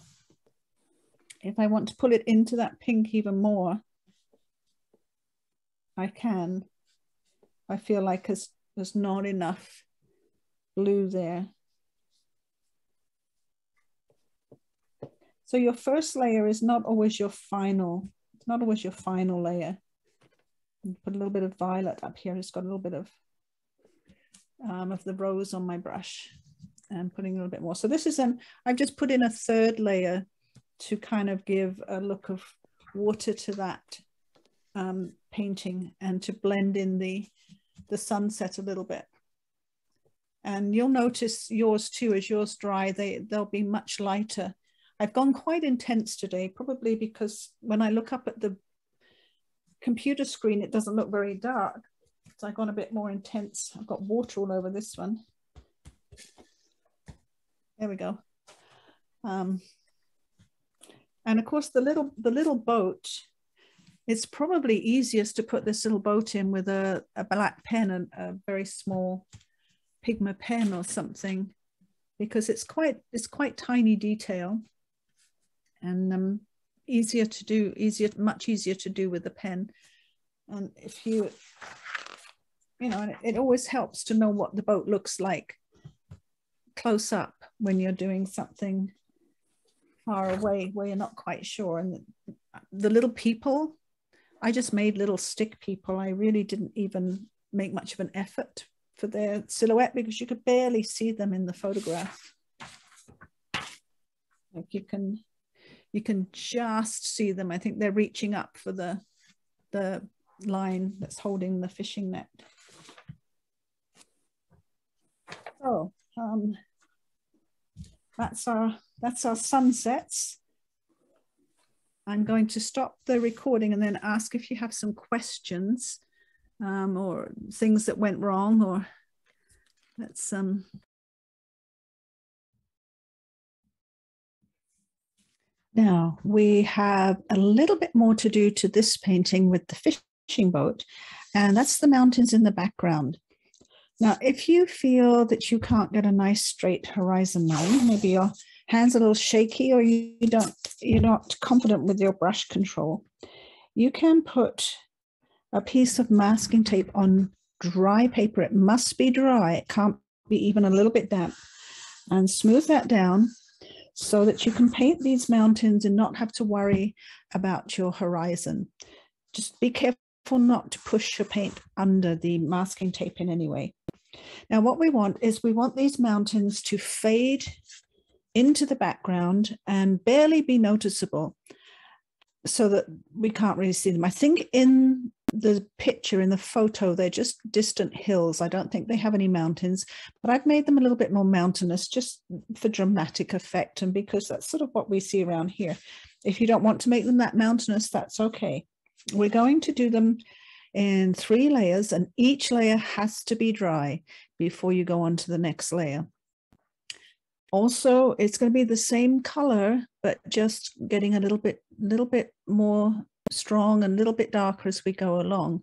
If I want to pull it into that pink even more, I can. I feel like there's not enough blue there. So your first layer is not always your final. It's not always your final layer. Put a little bit of violet up here. It's got a little bit of the rose on my brush and putting a little bit more. So this is I've just put in a third layer to kind of give a look of water to that painting and to blend in the sunset a little bit. And you'll notice yours too, as yours dry, they'll be much lighter. I've gone quite intense today, probably because when I look up at the computer screen, it doesn't look very dark. So I've gone a bit more intense. I've got water all over this one. There we go. And of course, the little boat, it's probably easiest to put this little boat in with a black pen and a very small Pigma pen or something, because it's quite tiny detail and easier to do, much easier to do with a pen. And if you know, it always helps to know what the boat looks like close up when you're doing something far away where you're not quite sure. And the little people, I just made little stick people. I really didn't even make much of an effort for their silhouette because you could barely see them in the photograph. Like you can just see them. I think they're reaching up for the line that's holding the fishing net. So that's our sunsets. I'm going to stop the recording and then ask if you have some questions or things that went wrong, or let's Now we have a little bit more to do to this painting with the fishing boat, and that's the mountains in the background. Now, if you feel that you can't get a nice straight horizon line, maybe your hand's a little shaky or you're not confident with your brush control, you can put a piece of masking tape on dry paper. It must be dry. It can't be even a little bit damp. And smooth that down so that you can paint these mountains and not have to worry about your horizon. Just be careful not to push your paint under the masking tape in any way. Now what we want is we want these mountains to fade into the background and barely be noticeable so that we can't really see them. I think in the picture, in the photo, they're just distant hills. I don't think they have any mountains, but I've made them a little bit more mountainous just for dramatic effect and because that's sort of what we see around here. If you don't want to make them that mountainous, that's okay. We're going to do them in 3 layers and each layer has to be dry before you go on to the next layer. Also, it's going to be the same color, but just getting a little bit more strong and a little bit darker as we go along.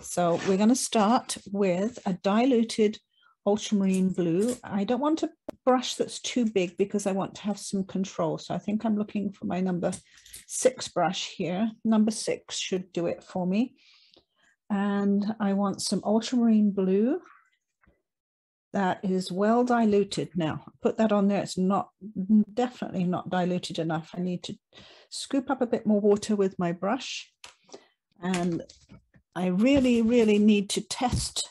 So we're going to start with a diluted ultramarine blue. I don't want a brush that's too big because I want to have some control. So I think I'm looking for my number 6 brush here. Number 6 should do it for me. And I want some ultramarine blue that is well diluted. Now put that on there. It's definitely not diluted enough. I need to scoop up a bit more water with my brush, and I really need to test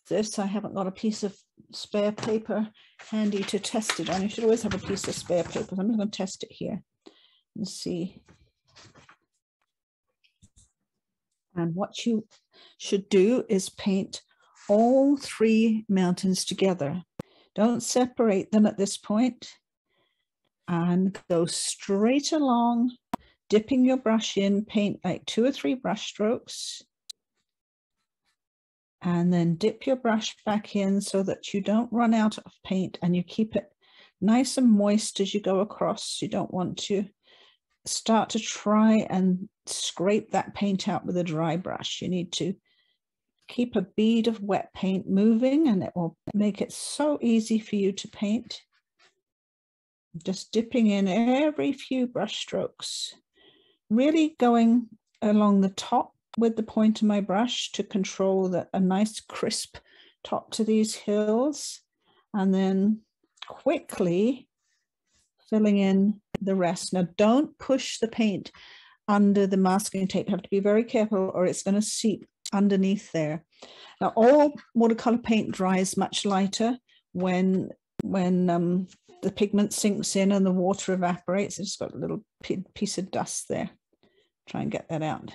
this. I haven't got a piece of spare paper handy to test it on. You should always have a piece of spare paper. I'm going to test it here and see. And what you should do is paint all 3 mountains together. Don't separate them at this point and go straight along, dipping your brush in, paint like 2 or 3 brush strokes, and then dip your brush back in so that you don't run out of paint and you keep it nice and moist as you go across. You don't want to start to try and scrape that paint out with a dry brush. You need to keep a bead of wet paint moving and it will make it so easy for you to paint. Just dipping in every few brush strokes, really going along the top with the point of my brush to control a nice crisp top to these hills, and then quickly filling in the rest. Now don't push the paint under the masking tape. You have to be very careful or it's going to seep underneath there. Now all watercolor paint dries much lighter when the pigment sinks in and the water evaporates. It's got a little piece of dust there. Try and get that out.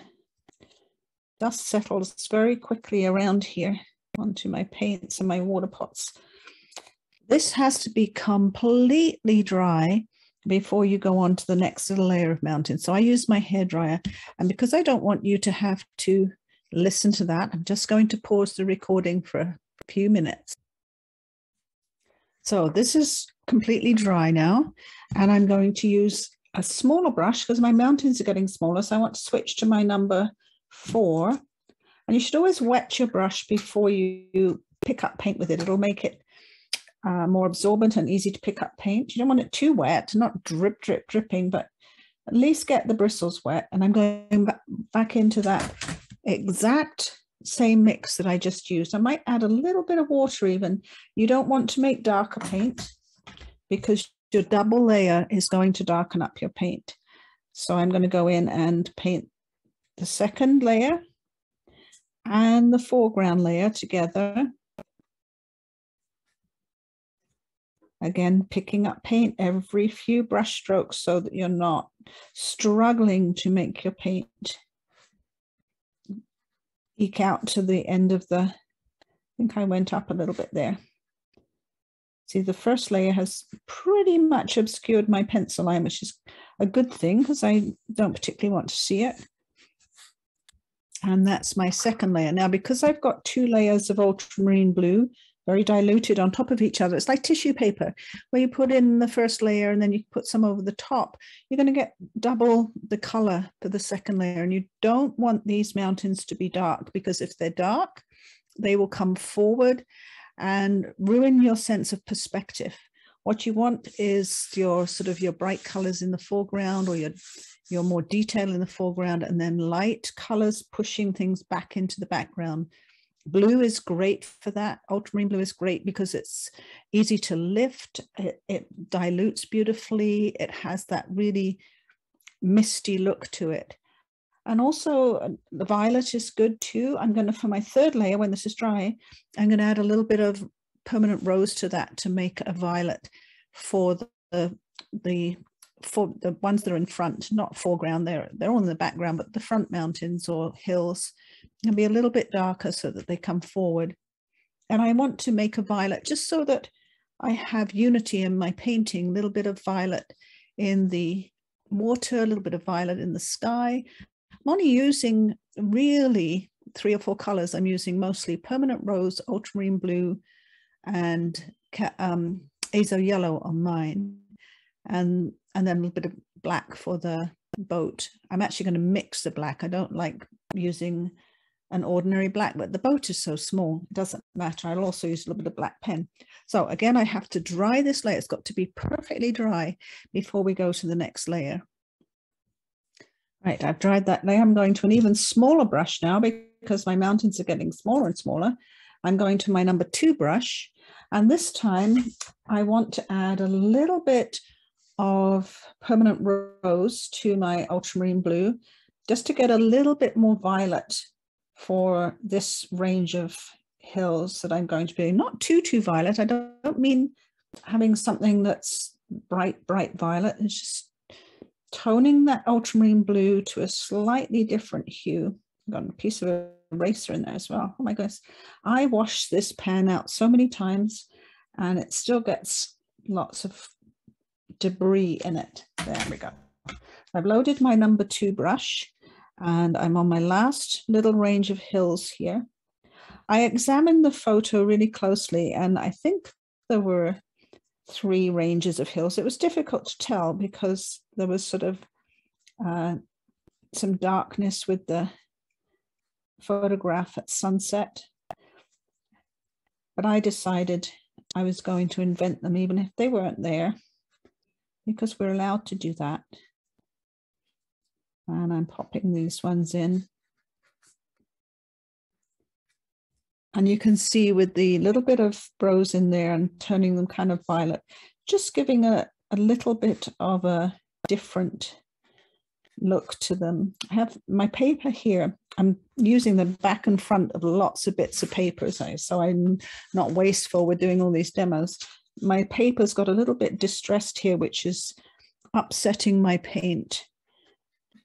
Dust settles very quickly around here onto my paints and my water pots. This has to be completely dry before you go on to the next little layer of mountain. So I use my hairdryer, and because I don't want you to have to listen to that, I'm just going to pause the recording for a few minutes. So this is completely dry now, and I'm going to use a smaller brush because my mountains are getting smaller. So I want to switch to my number 4, and you should always wet your brush before you pick up paint with it. It'll make it more absorbent and easy to pick up paint. You don't want it too wet, not dripping, but at least get the bristles wet. And I'm going back into that exact same mix that I just used. I might add a little bit of water even. You don't want to make darker paint because your double layer is going to darken up your paint. So I'm going to go in and paint the second layer and the foreground layer together. Again, picking up paint every few brush strokes so that you're not struggling to make your paint eke out to the end of the, I think I went up a little bit there. See, the first layer has pretty much obscured my pencil line, which is a good thing because I don't particularly want to see it. And that's my second layer. Now, because I've got 2 layers of ultramarine blue, very diluted on top of each other, it's like tissue paper, where you put in the first layer and then you put some over the top. You're going to get double the color for the second layer. And you don't want these mountains to be dark, because if they're dark, they will come forward and ruin your sense of perspective. What you want is your sort of your bright colors in the foreground, or your more detail in the foreground, and then light colors pushing things back into the background Blue is great for that. Ultramarine blue is great because it's easy to lift. It dilutes beautifully. It has that really misty look to it. And also the violet is good too. I'm going to, for my third layer, when this is dry, I'm going to add a little bit of permanent rose to that to make a violet for the ones that are in front, not foreground. They're all in the background, but the front mountains or hills can be a little bit darker so that they come forward. And I want to make a violet just so that I have unity in my painting, a little bit of violet in the water, a little bit of violet in the sky. I'm only using really 3 or 4 colors. I'm using mostly permanent rose, ultramarine blue, and Azo Yellow on mine. And then a little bit of black for the boat. I'm actually going to mix the black. I don't like using an ordinary black, but the boat is so small, it doesn't matter. I'll also use a little bit of black pen. So again, I have to dry this layer. It's got to be perfectly dry before we go to the next layer. Right, I've dried that layer. I'm going to an even smaller brush now because my mountains are getting smaller and smaller. I'm going to my number 2 brush, and this time I want to add a little bit of permanent rose to my ultramarine blue, just to get a little bit more violet for this range of hills that I'm going to be. Not too violet. I don't mean having something that's bright violet. It's just toning that ultramarine blue to a slightly different hue. I've got a piece of eraser in there as well. Oh my goodness. I washed this pan out so many times and it still gets lots of debris in it. There we go. I've loaded my number 2 brush and I'm on my last little range of hills here. I examined the photo really closely and I think there were 3 ranges of hills. It was difficult to tell because there was sort of some darkness with the photograph at sunset. But I decided I was going to invent them even if they weren't there, because we're allowed to do that. And I'm popping these ones in. And you can see with the little bit of rose in there and turning them kind of violet, just giving a little bit of a different look to them. I have my paper here. I'm using the back and front of lots of bits of paper, so I'm not wasteful with doing all these demos. My paper's got a little bit distressed here, which is upsetting my paint,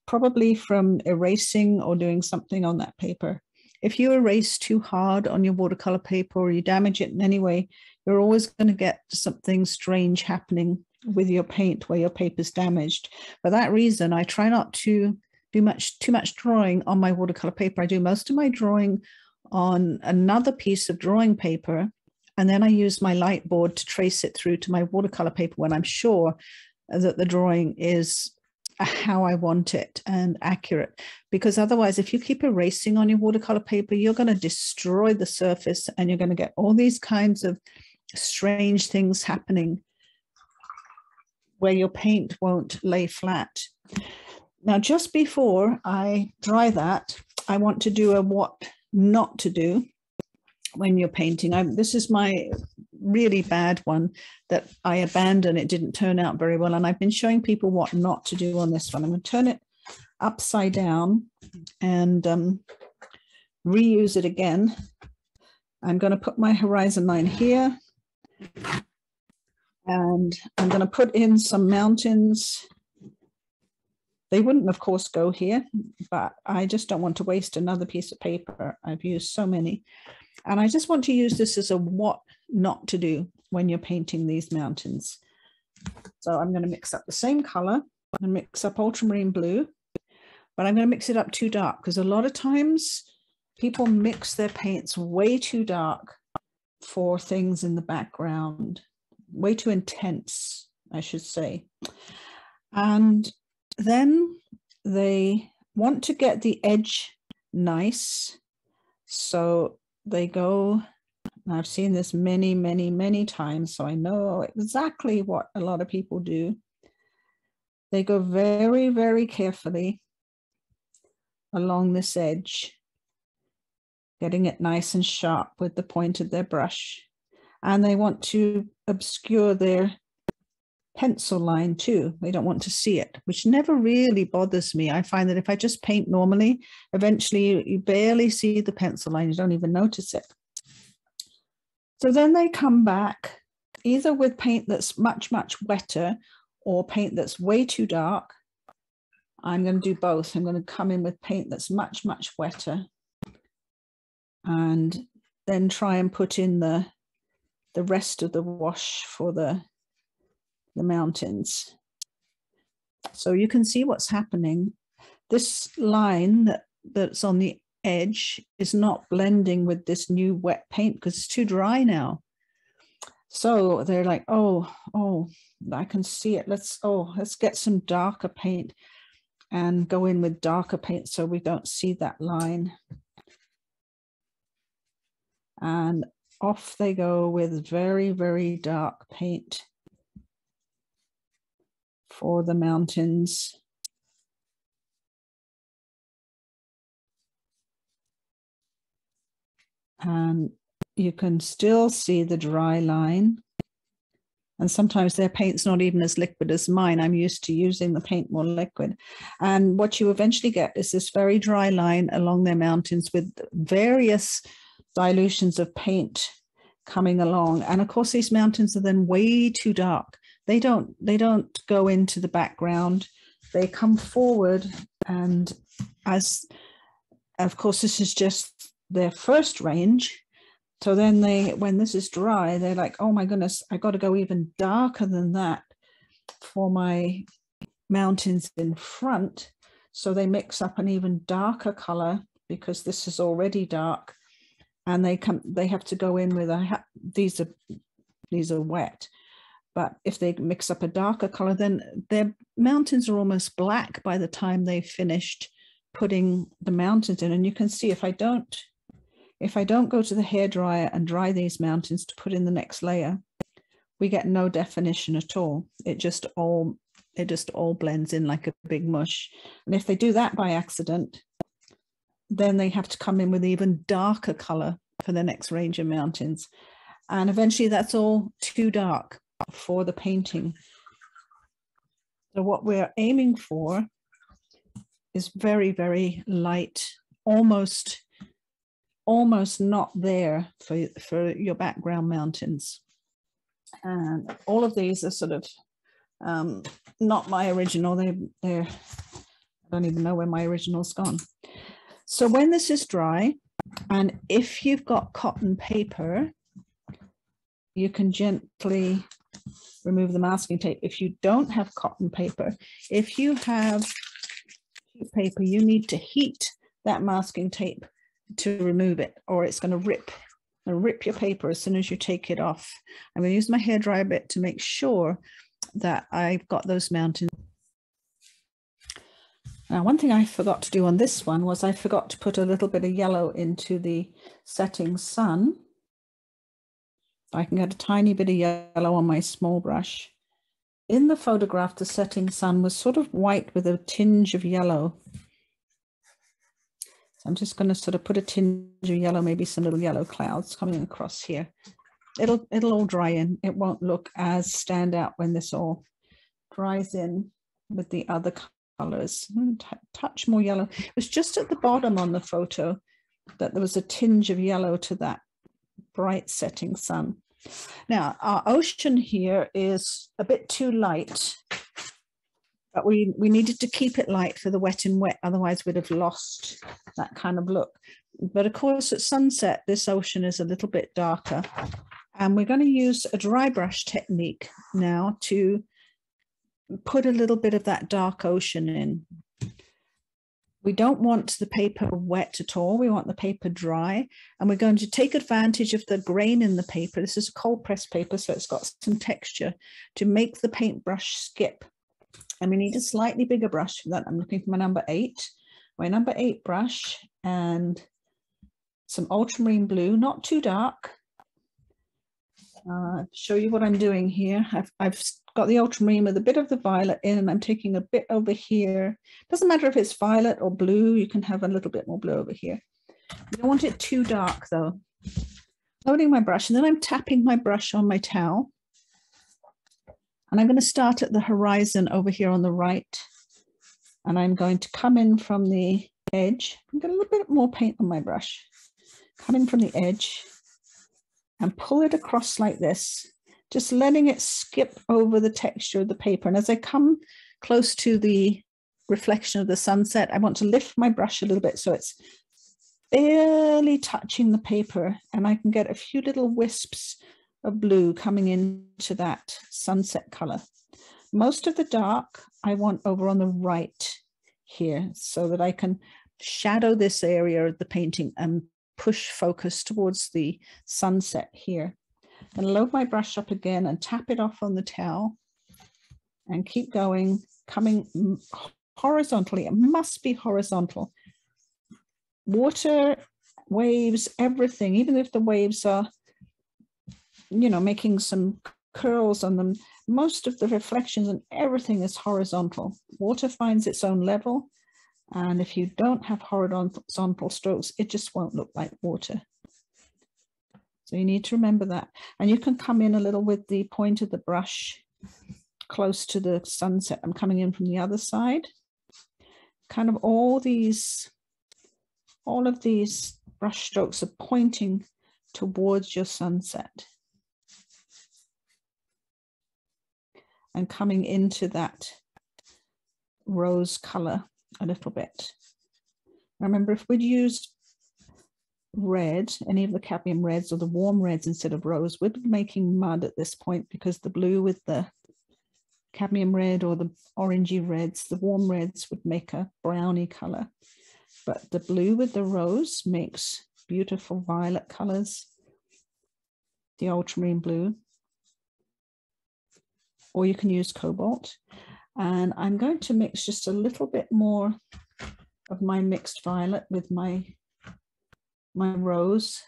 probably from erasing or doing something on that paper. If you erase too hard on your watercolor paper or you damage it in any way, you're always going to get something strange happening with your paint where your paper's damaged. For that reason, I try not to do too much drawing on my watercolor paper. I do most of my drawing on another piece of drawing paper, and then I use my light board to trace it through to my watercolor paper when I'm sure that the drawing is how I want it and accurate. Because otherwise, if you keep erasing on your watercolor paper, you're going to destroy the surface and you're going to get all these kinds of strange things happening where your paint won't lay flat. Now, just before I dry that, I want to do a what not to do when you're painting. This is my really bad one that I abandoned. It didn't turn out very well. And I've been showing people what not to do on this one. I'm going to turn it upside down and reuse it again. I'm going to put my horizon line here. And I'm going to put in some mountains. They wouldn't, of course, go here, but I just don't want to waste another piece of paper. I've used so many. And I just want to use this as a what not to do when you're painting these mountains. So I'm going to mix up the same color and mix up ultramarine blue, but I'm going to mix it up too dark because a lot of times people mix their paints way too dark for things in the background, way too intense, I should say. And then they want to get the edge nice. So they go, I've seen this many, many, many times, so I know exactly what a lot of people do. They go very, very carefully along this edge, getting it nice and sharp with the point of their brush. And they want to obscure their pencil line too. They don't want to see it, which never really bothers me. I find that if I just paint normally, eventually you barely see the pencil line. You don't even notice it. So then they come back either with paint that's much, much wetter or paint that's way too dark. I'm going to do both. I'm going to come in with paint that's much, much wetter and then try and put in the rest of the wash for the mountains. So you can see what's happening. This line that's on the edge is not blending with this new wet paint because it's too dry now. So they're like, oh, I can see it. Let's get some darker paint and go in with darker paint so we don't see that line. And off they go with very, very dark paint for the mountains. And you can still see the dry line. And sometimes their paint's not even as liquid as mine. I'm used to using the paint more liquid. And what you eventually get is this very dry line along their mountains with various dilutions of paint coming along. And of course, these mountains are then way too dark. They don't go into the background. They come forward. And as, of course, this is just their first range. So then when this is dry, they're like, oh my goodness, I got to go even darker than that for my mountains in front. So they mix up an even darker color because this is already dark, and they have to go in with these are wet. But if they mix up a darker color, then their mountains are almost black by the time they've finished putting the mountains in. And you can see if I don't go to the hairdryer and dry these mountains to put in the next layer, we get no definition at all. It just all blends in like a big mush. And if they do that by accident, then they have to come in with even darker color for the next range of mountains. And eventually that's all too dark for the painting. So what we're aiming for is very, very light, almost not there for your background mountains. And all of these are sort of not my original. I don't even know where my original's gone. So when this is dry, and if you've got cotton paper, you can gently remove the masking tape. If you don't have cotton paper, if you have sheet paper, you need to heat that masking tape to remove it, or it's going to rip your paper as soon as you take it off. I'm going to use my hairdryer bit to make sure that I've got those mountains. Now, one thing I forgot to do on this one was I forgot to put a little bit of yellow into the setting sun. I can get a tiny bit of yellow on my small brush. In the photograph, the setting sun was sort of white with a tinge of yellow. So I'm just going to sort of put a tinge of yellow, maybe some little yellow clouds coming across here. It'll all dry in. It won't look as stand out when this all dries in with the other colors. Touch more yellow. It was just at the bottom on the photo that there was a tinge of yellow to that bright setting sun. Now, our ocean here is a bit too light, but we needed to keep it light for the wet in wet, otherwise we'd have lost that kind of look. But of course, at sunset, this ocean is a little bit darker. And we're going to use a dry brush technique now to put a little bit of that dark ocean in. We don't want the paper wet at all. We want the paper dry, and we're going to take advantage of the grain in the paper. This is a cold press paper, so it's got some texture to make the paintbrush skip. And we need a slightly bigger brush for that. I'm looking for my number 8. My number 8 brush and some ultramarine blue, not too dark. Show you what I'm doing here. I've got the ultramarine with a bit of the violet in, and I'm taking a bit over here. Doesn't matter if it's violet or blue, you can have a little bit more blue over here. You don't want it too dark though. Loading my brush, and then I'm tapping my brush on my towel. And I'm going to start at the horizon over here on the right. And I'm going to come in from the edge. I'm going to get a little bit more paint on my brush. Come in from the edge and pull it across like this, just letting it skip over the texture of the paper. And as I come close to the reflection of the sunset, I want to lift my brush a little bit so it's barely touching the paper, and I can get a few little wisps of blue coming into that sunset color. Most of the dark I want over on the right here so that I can shadow this area of the painting and push focus towards the sunset here. And load my brush up again and tap it off on the towel and keep going, coming horizontally. It must be horizontal. Water, waves, everything, even if the waves are, you know, making some curls on them, most of the reflections and everything is horizontal. Water finds its own level. And if you don't have horizontal strokes, it just won't look like water. So you need to remember that. And you can come in a little with the point of the brush close to the sunset. I'm coming in from the other side. Kind of all of these brush strokes are pointing towards your sunset. And coming into that rose color a little bit. Remember, if we'd used red, any of the cadmium reds or the warm reds instead of rose, we'd be making mud at this point, because the blue with the cadmium red or the orangey reds, the warm reds would make a browny color. But the blue with the rose makes beautiful violet colors, the ultramarine blue, or you can use cobalt. And I'm going to mix just a little bit more of my mixed violet with my rose,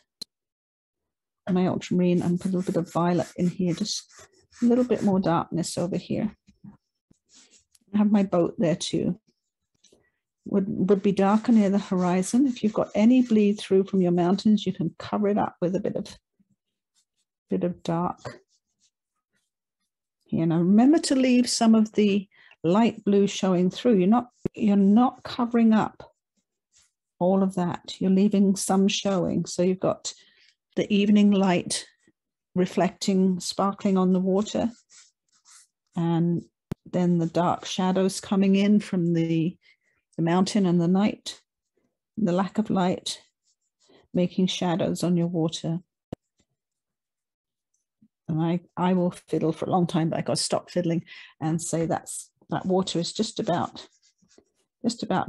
my ultramarine, and put a little bit of violet in here, just a little bit more darkness over here. I have my boat there too. Would be darker near the horizon. If you've got any bleed through from your mountains, you can cover it up with a bit of dark. Here, now remember to leave some of the light blue showing through. You're not covering up all of that. You're leaving some showing. So you've got the evening light reflecting, sparkling on the water, and then the dark shadows coming in from the mountain and the night, the lack of light, making shadows on your water. And I will fiddle for a long time, but I got to stop fiddling and say that water is just about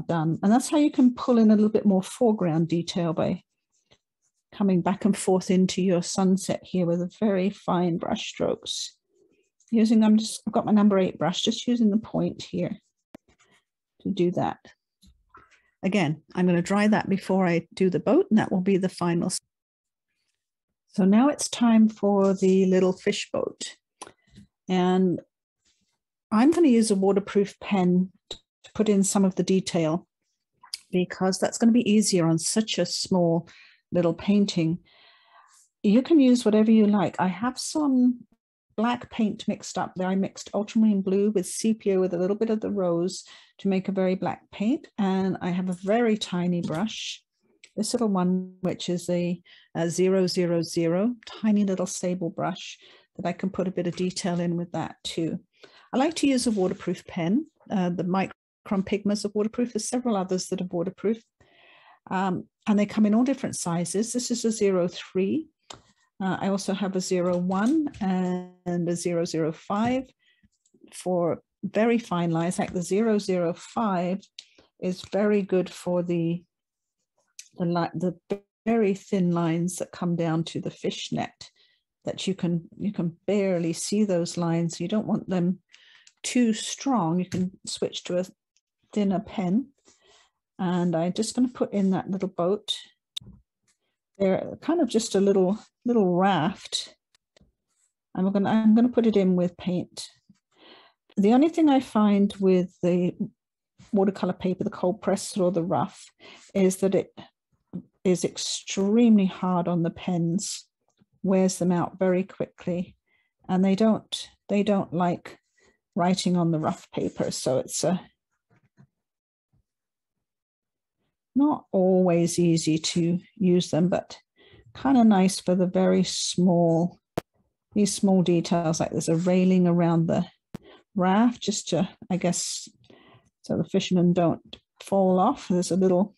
done. And that's how you can pull in a little bit more foreground detail, by coming back and forth into your sunset here with a very fine brush strokes. I've got my number 8 brush, just using the point here to do that. Again, I'm going to dry that before I do the boat, and that will be the final. So now it's time for the little fish boat. And I'm going to use a waterproof pen to put in some of the detail, because that's going to be easier on such a small little painting. You can use whatever you like. I have some black paint mixed up there. I mixed ultramarine blue with sepia with a little bit of the rose to make a very black paint. And I have a very tiny brush, this little one, which is a 000, tiny little sable brush that I can put a bit of detail in with that too. I like to use a waterproof pen. The Micron Pigmas are waterproof. There's several others that are waterproof. And they come in all different sizes. This is a 03. I also have a 01 and a 005 for very fine lines. Like the 005 is very good for the very thin lines that come down to the fish net, that you can barely see those lines. You don't want them too strong. You can switch to a thinner pen. And I'm just going to put in that little boat. They're kind of just a little raft. I'm going to put it in with paint. The only thing I find with the watercolor paper, the cold press or the rough, is that is extremely hard on the pens, wears them out very quickly, and they don't like writing on the rough paper. So it's not always easy to use them, but kind of nice for the very small, these small details, like there's a railing around the raft just to, I guess, so the fishermen don't fall off. There's a little,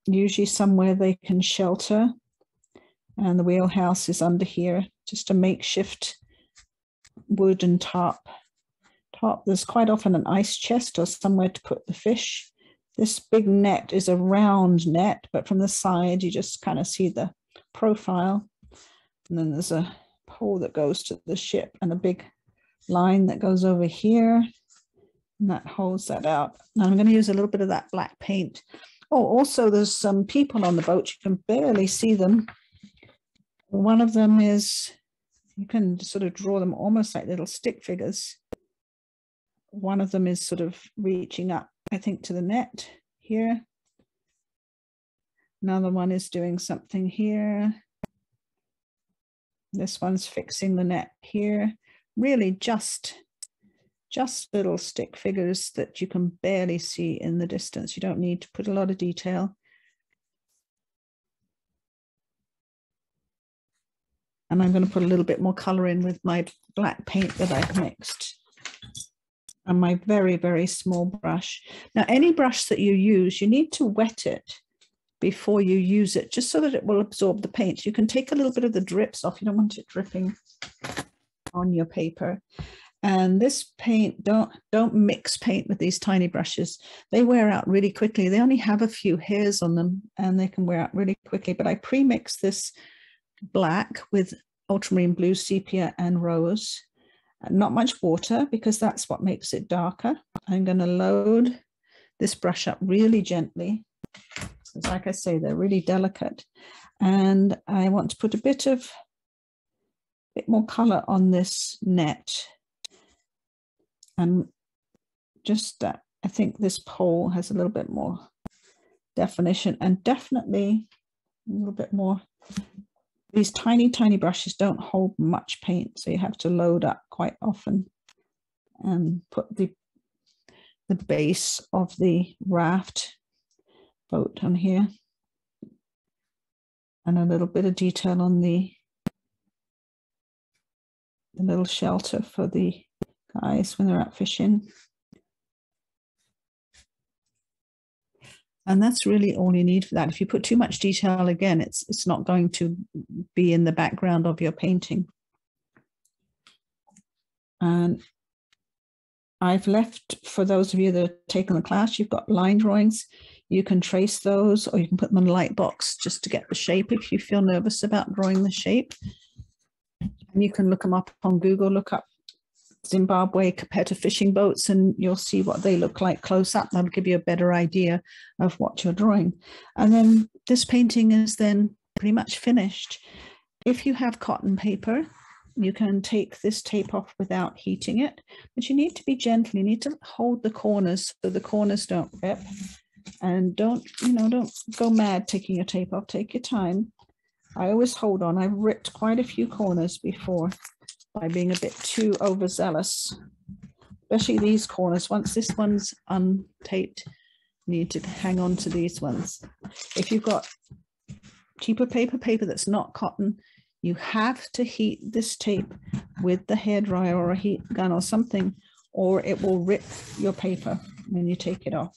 usually somewhere they can shelter, and the wheelhouse is under here, just a makeshift wooden top. There's quite often an ice chest or somewhere to put the fish. This big net is a round net, but from the side you just kind of see the profile. And then there's a pole that goes to the ship and a big line that goes over here, and that holds that out. Now I'm going to use a little bit of that black paint. Oh, also there's some people on the boat. You can barely see them. One of them is, you can sort of draw them almost like little stick figures. One of them is sort of reaching up, I think, to the net here. Another one is doing something here. This one's fixing the net here. Really just little stick figures that you can barely see in the distance. You don't need to put a lot of detail. And I'm going to put a little bit more color in with my black paint that I've mixed. And my very, very small brush. Now, any brush that you use, you need to wet it before you use it, just so that it will absorb the paint. You can take a little bit of the drips off. You don't want it dripping on your paper. And this paint, don't mix paint with these tiny brushes. They wear out really quickly. They only have a few hairs on them and they can wear out really quickly. But I pre-mix this black with ultramarine blue, sepia, and rose. Not much water, because that's what makes it darker. I'm going to load this brush up really gently. Because like I say, they're really delicate. And I want to put a bit more color on this net. And just that, I think this pole has a little bit more definition, and definitely a little bit more. These tiny, tiny brushes don't hold much paint, so you have to load up quite often and put the base of the raft boat on here, and a little bit of detail on the little shelter for the guys when they're out fishing. And that's really all you need for that. If you put too much detail, again, it's not going to be in the background of your painting. And I've left, for those of you that have taken the class, you've got line drawings. You can trace those, or you can put them in a light box just to get the shape if you feel nervous about drawing the shape. And you can look them up on Google, look up Zimbabwe compared to fishing boats, and you'll see what they look like close up. That'll give you a better idea of what you're drawing. And then this painting is then pretty much finished. If you have cotton paper, you can take this tape off without heating it, but you need to be gentle. You need to hold the corners so the corners don't rip. And don't go mad taking your tape off. Take your time. I always hold on. I've ripped quite a few corners before by being a bit too overzealous, especially these corners. Once this one's untaped, you need to hang on to these ones. If you've got cheaper paper that's not cotton, you have to heat this tape with the hairdryer or a heat gun or something, or it will rip your paper when you take it off.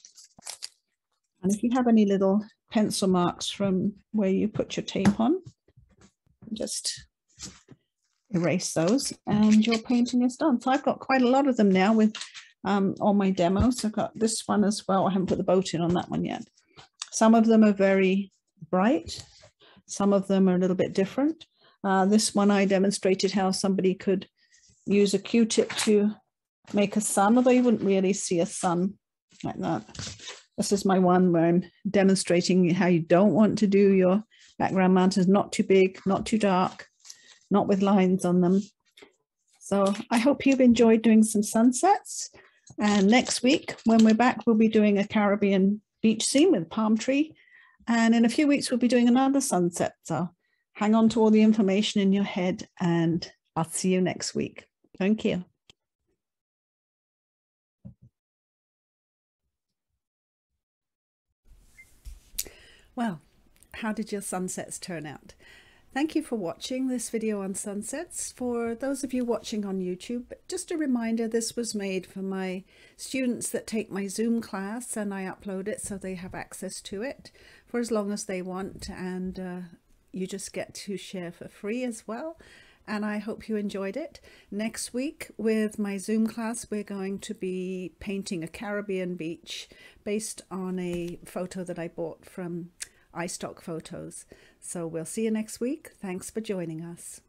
And if you have any little pencil marks from where you put your tape on, just erase those and your painting is done. So I've got quite a lot of them now with all my demos. I've got this one as well. I haven't put the boat in on that one yet. Some of them are very bright. Some of them are a little bit different. This one I demonstrated how somebody could use a Q-tip to make a sun, although you wouldn't really see a sun like that. This is my one where I'm demonstrating how you don't want to do your background mountains, not too big, not too dark, not with lines on them. So I hope you've enjoyed doing some sunsets. And next week, when we're back, we'll be doing a Caribbean beach scene with palm tree. And in a few weeks, we'll be doing another sunset. So hang on to all the information in your head, and I'll see you next week. Thank you. Well, how did your sunsets turn out? Thank you for watching this video on sunsets. For those of you watching on YouTube, just a reminder, this was made for my students that take my Zoom class, and I upload it so they have access to it for as long as they want, and you just get to share for free as well. And I hope you enjoyed it. Next week with my Zoom class, we're going to be painting a Caribbean beach based on a photo that I bought from iStock Photos. So we'll see you next week. Thanks for joining us.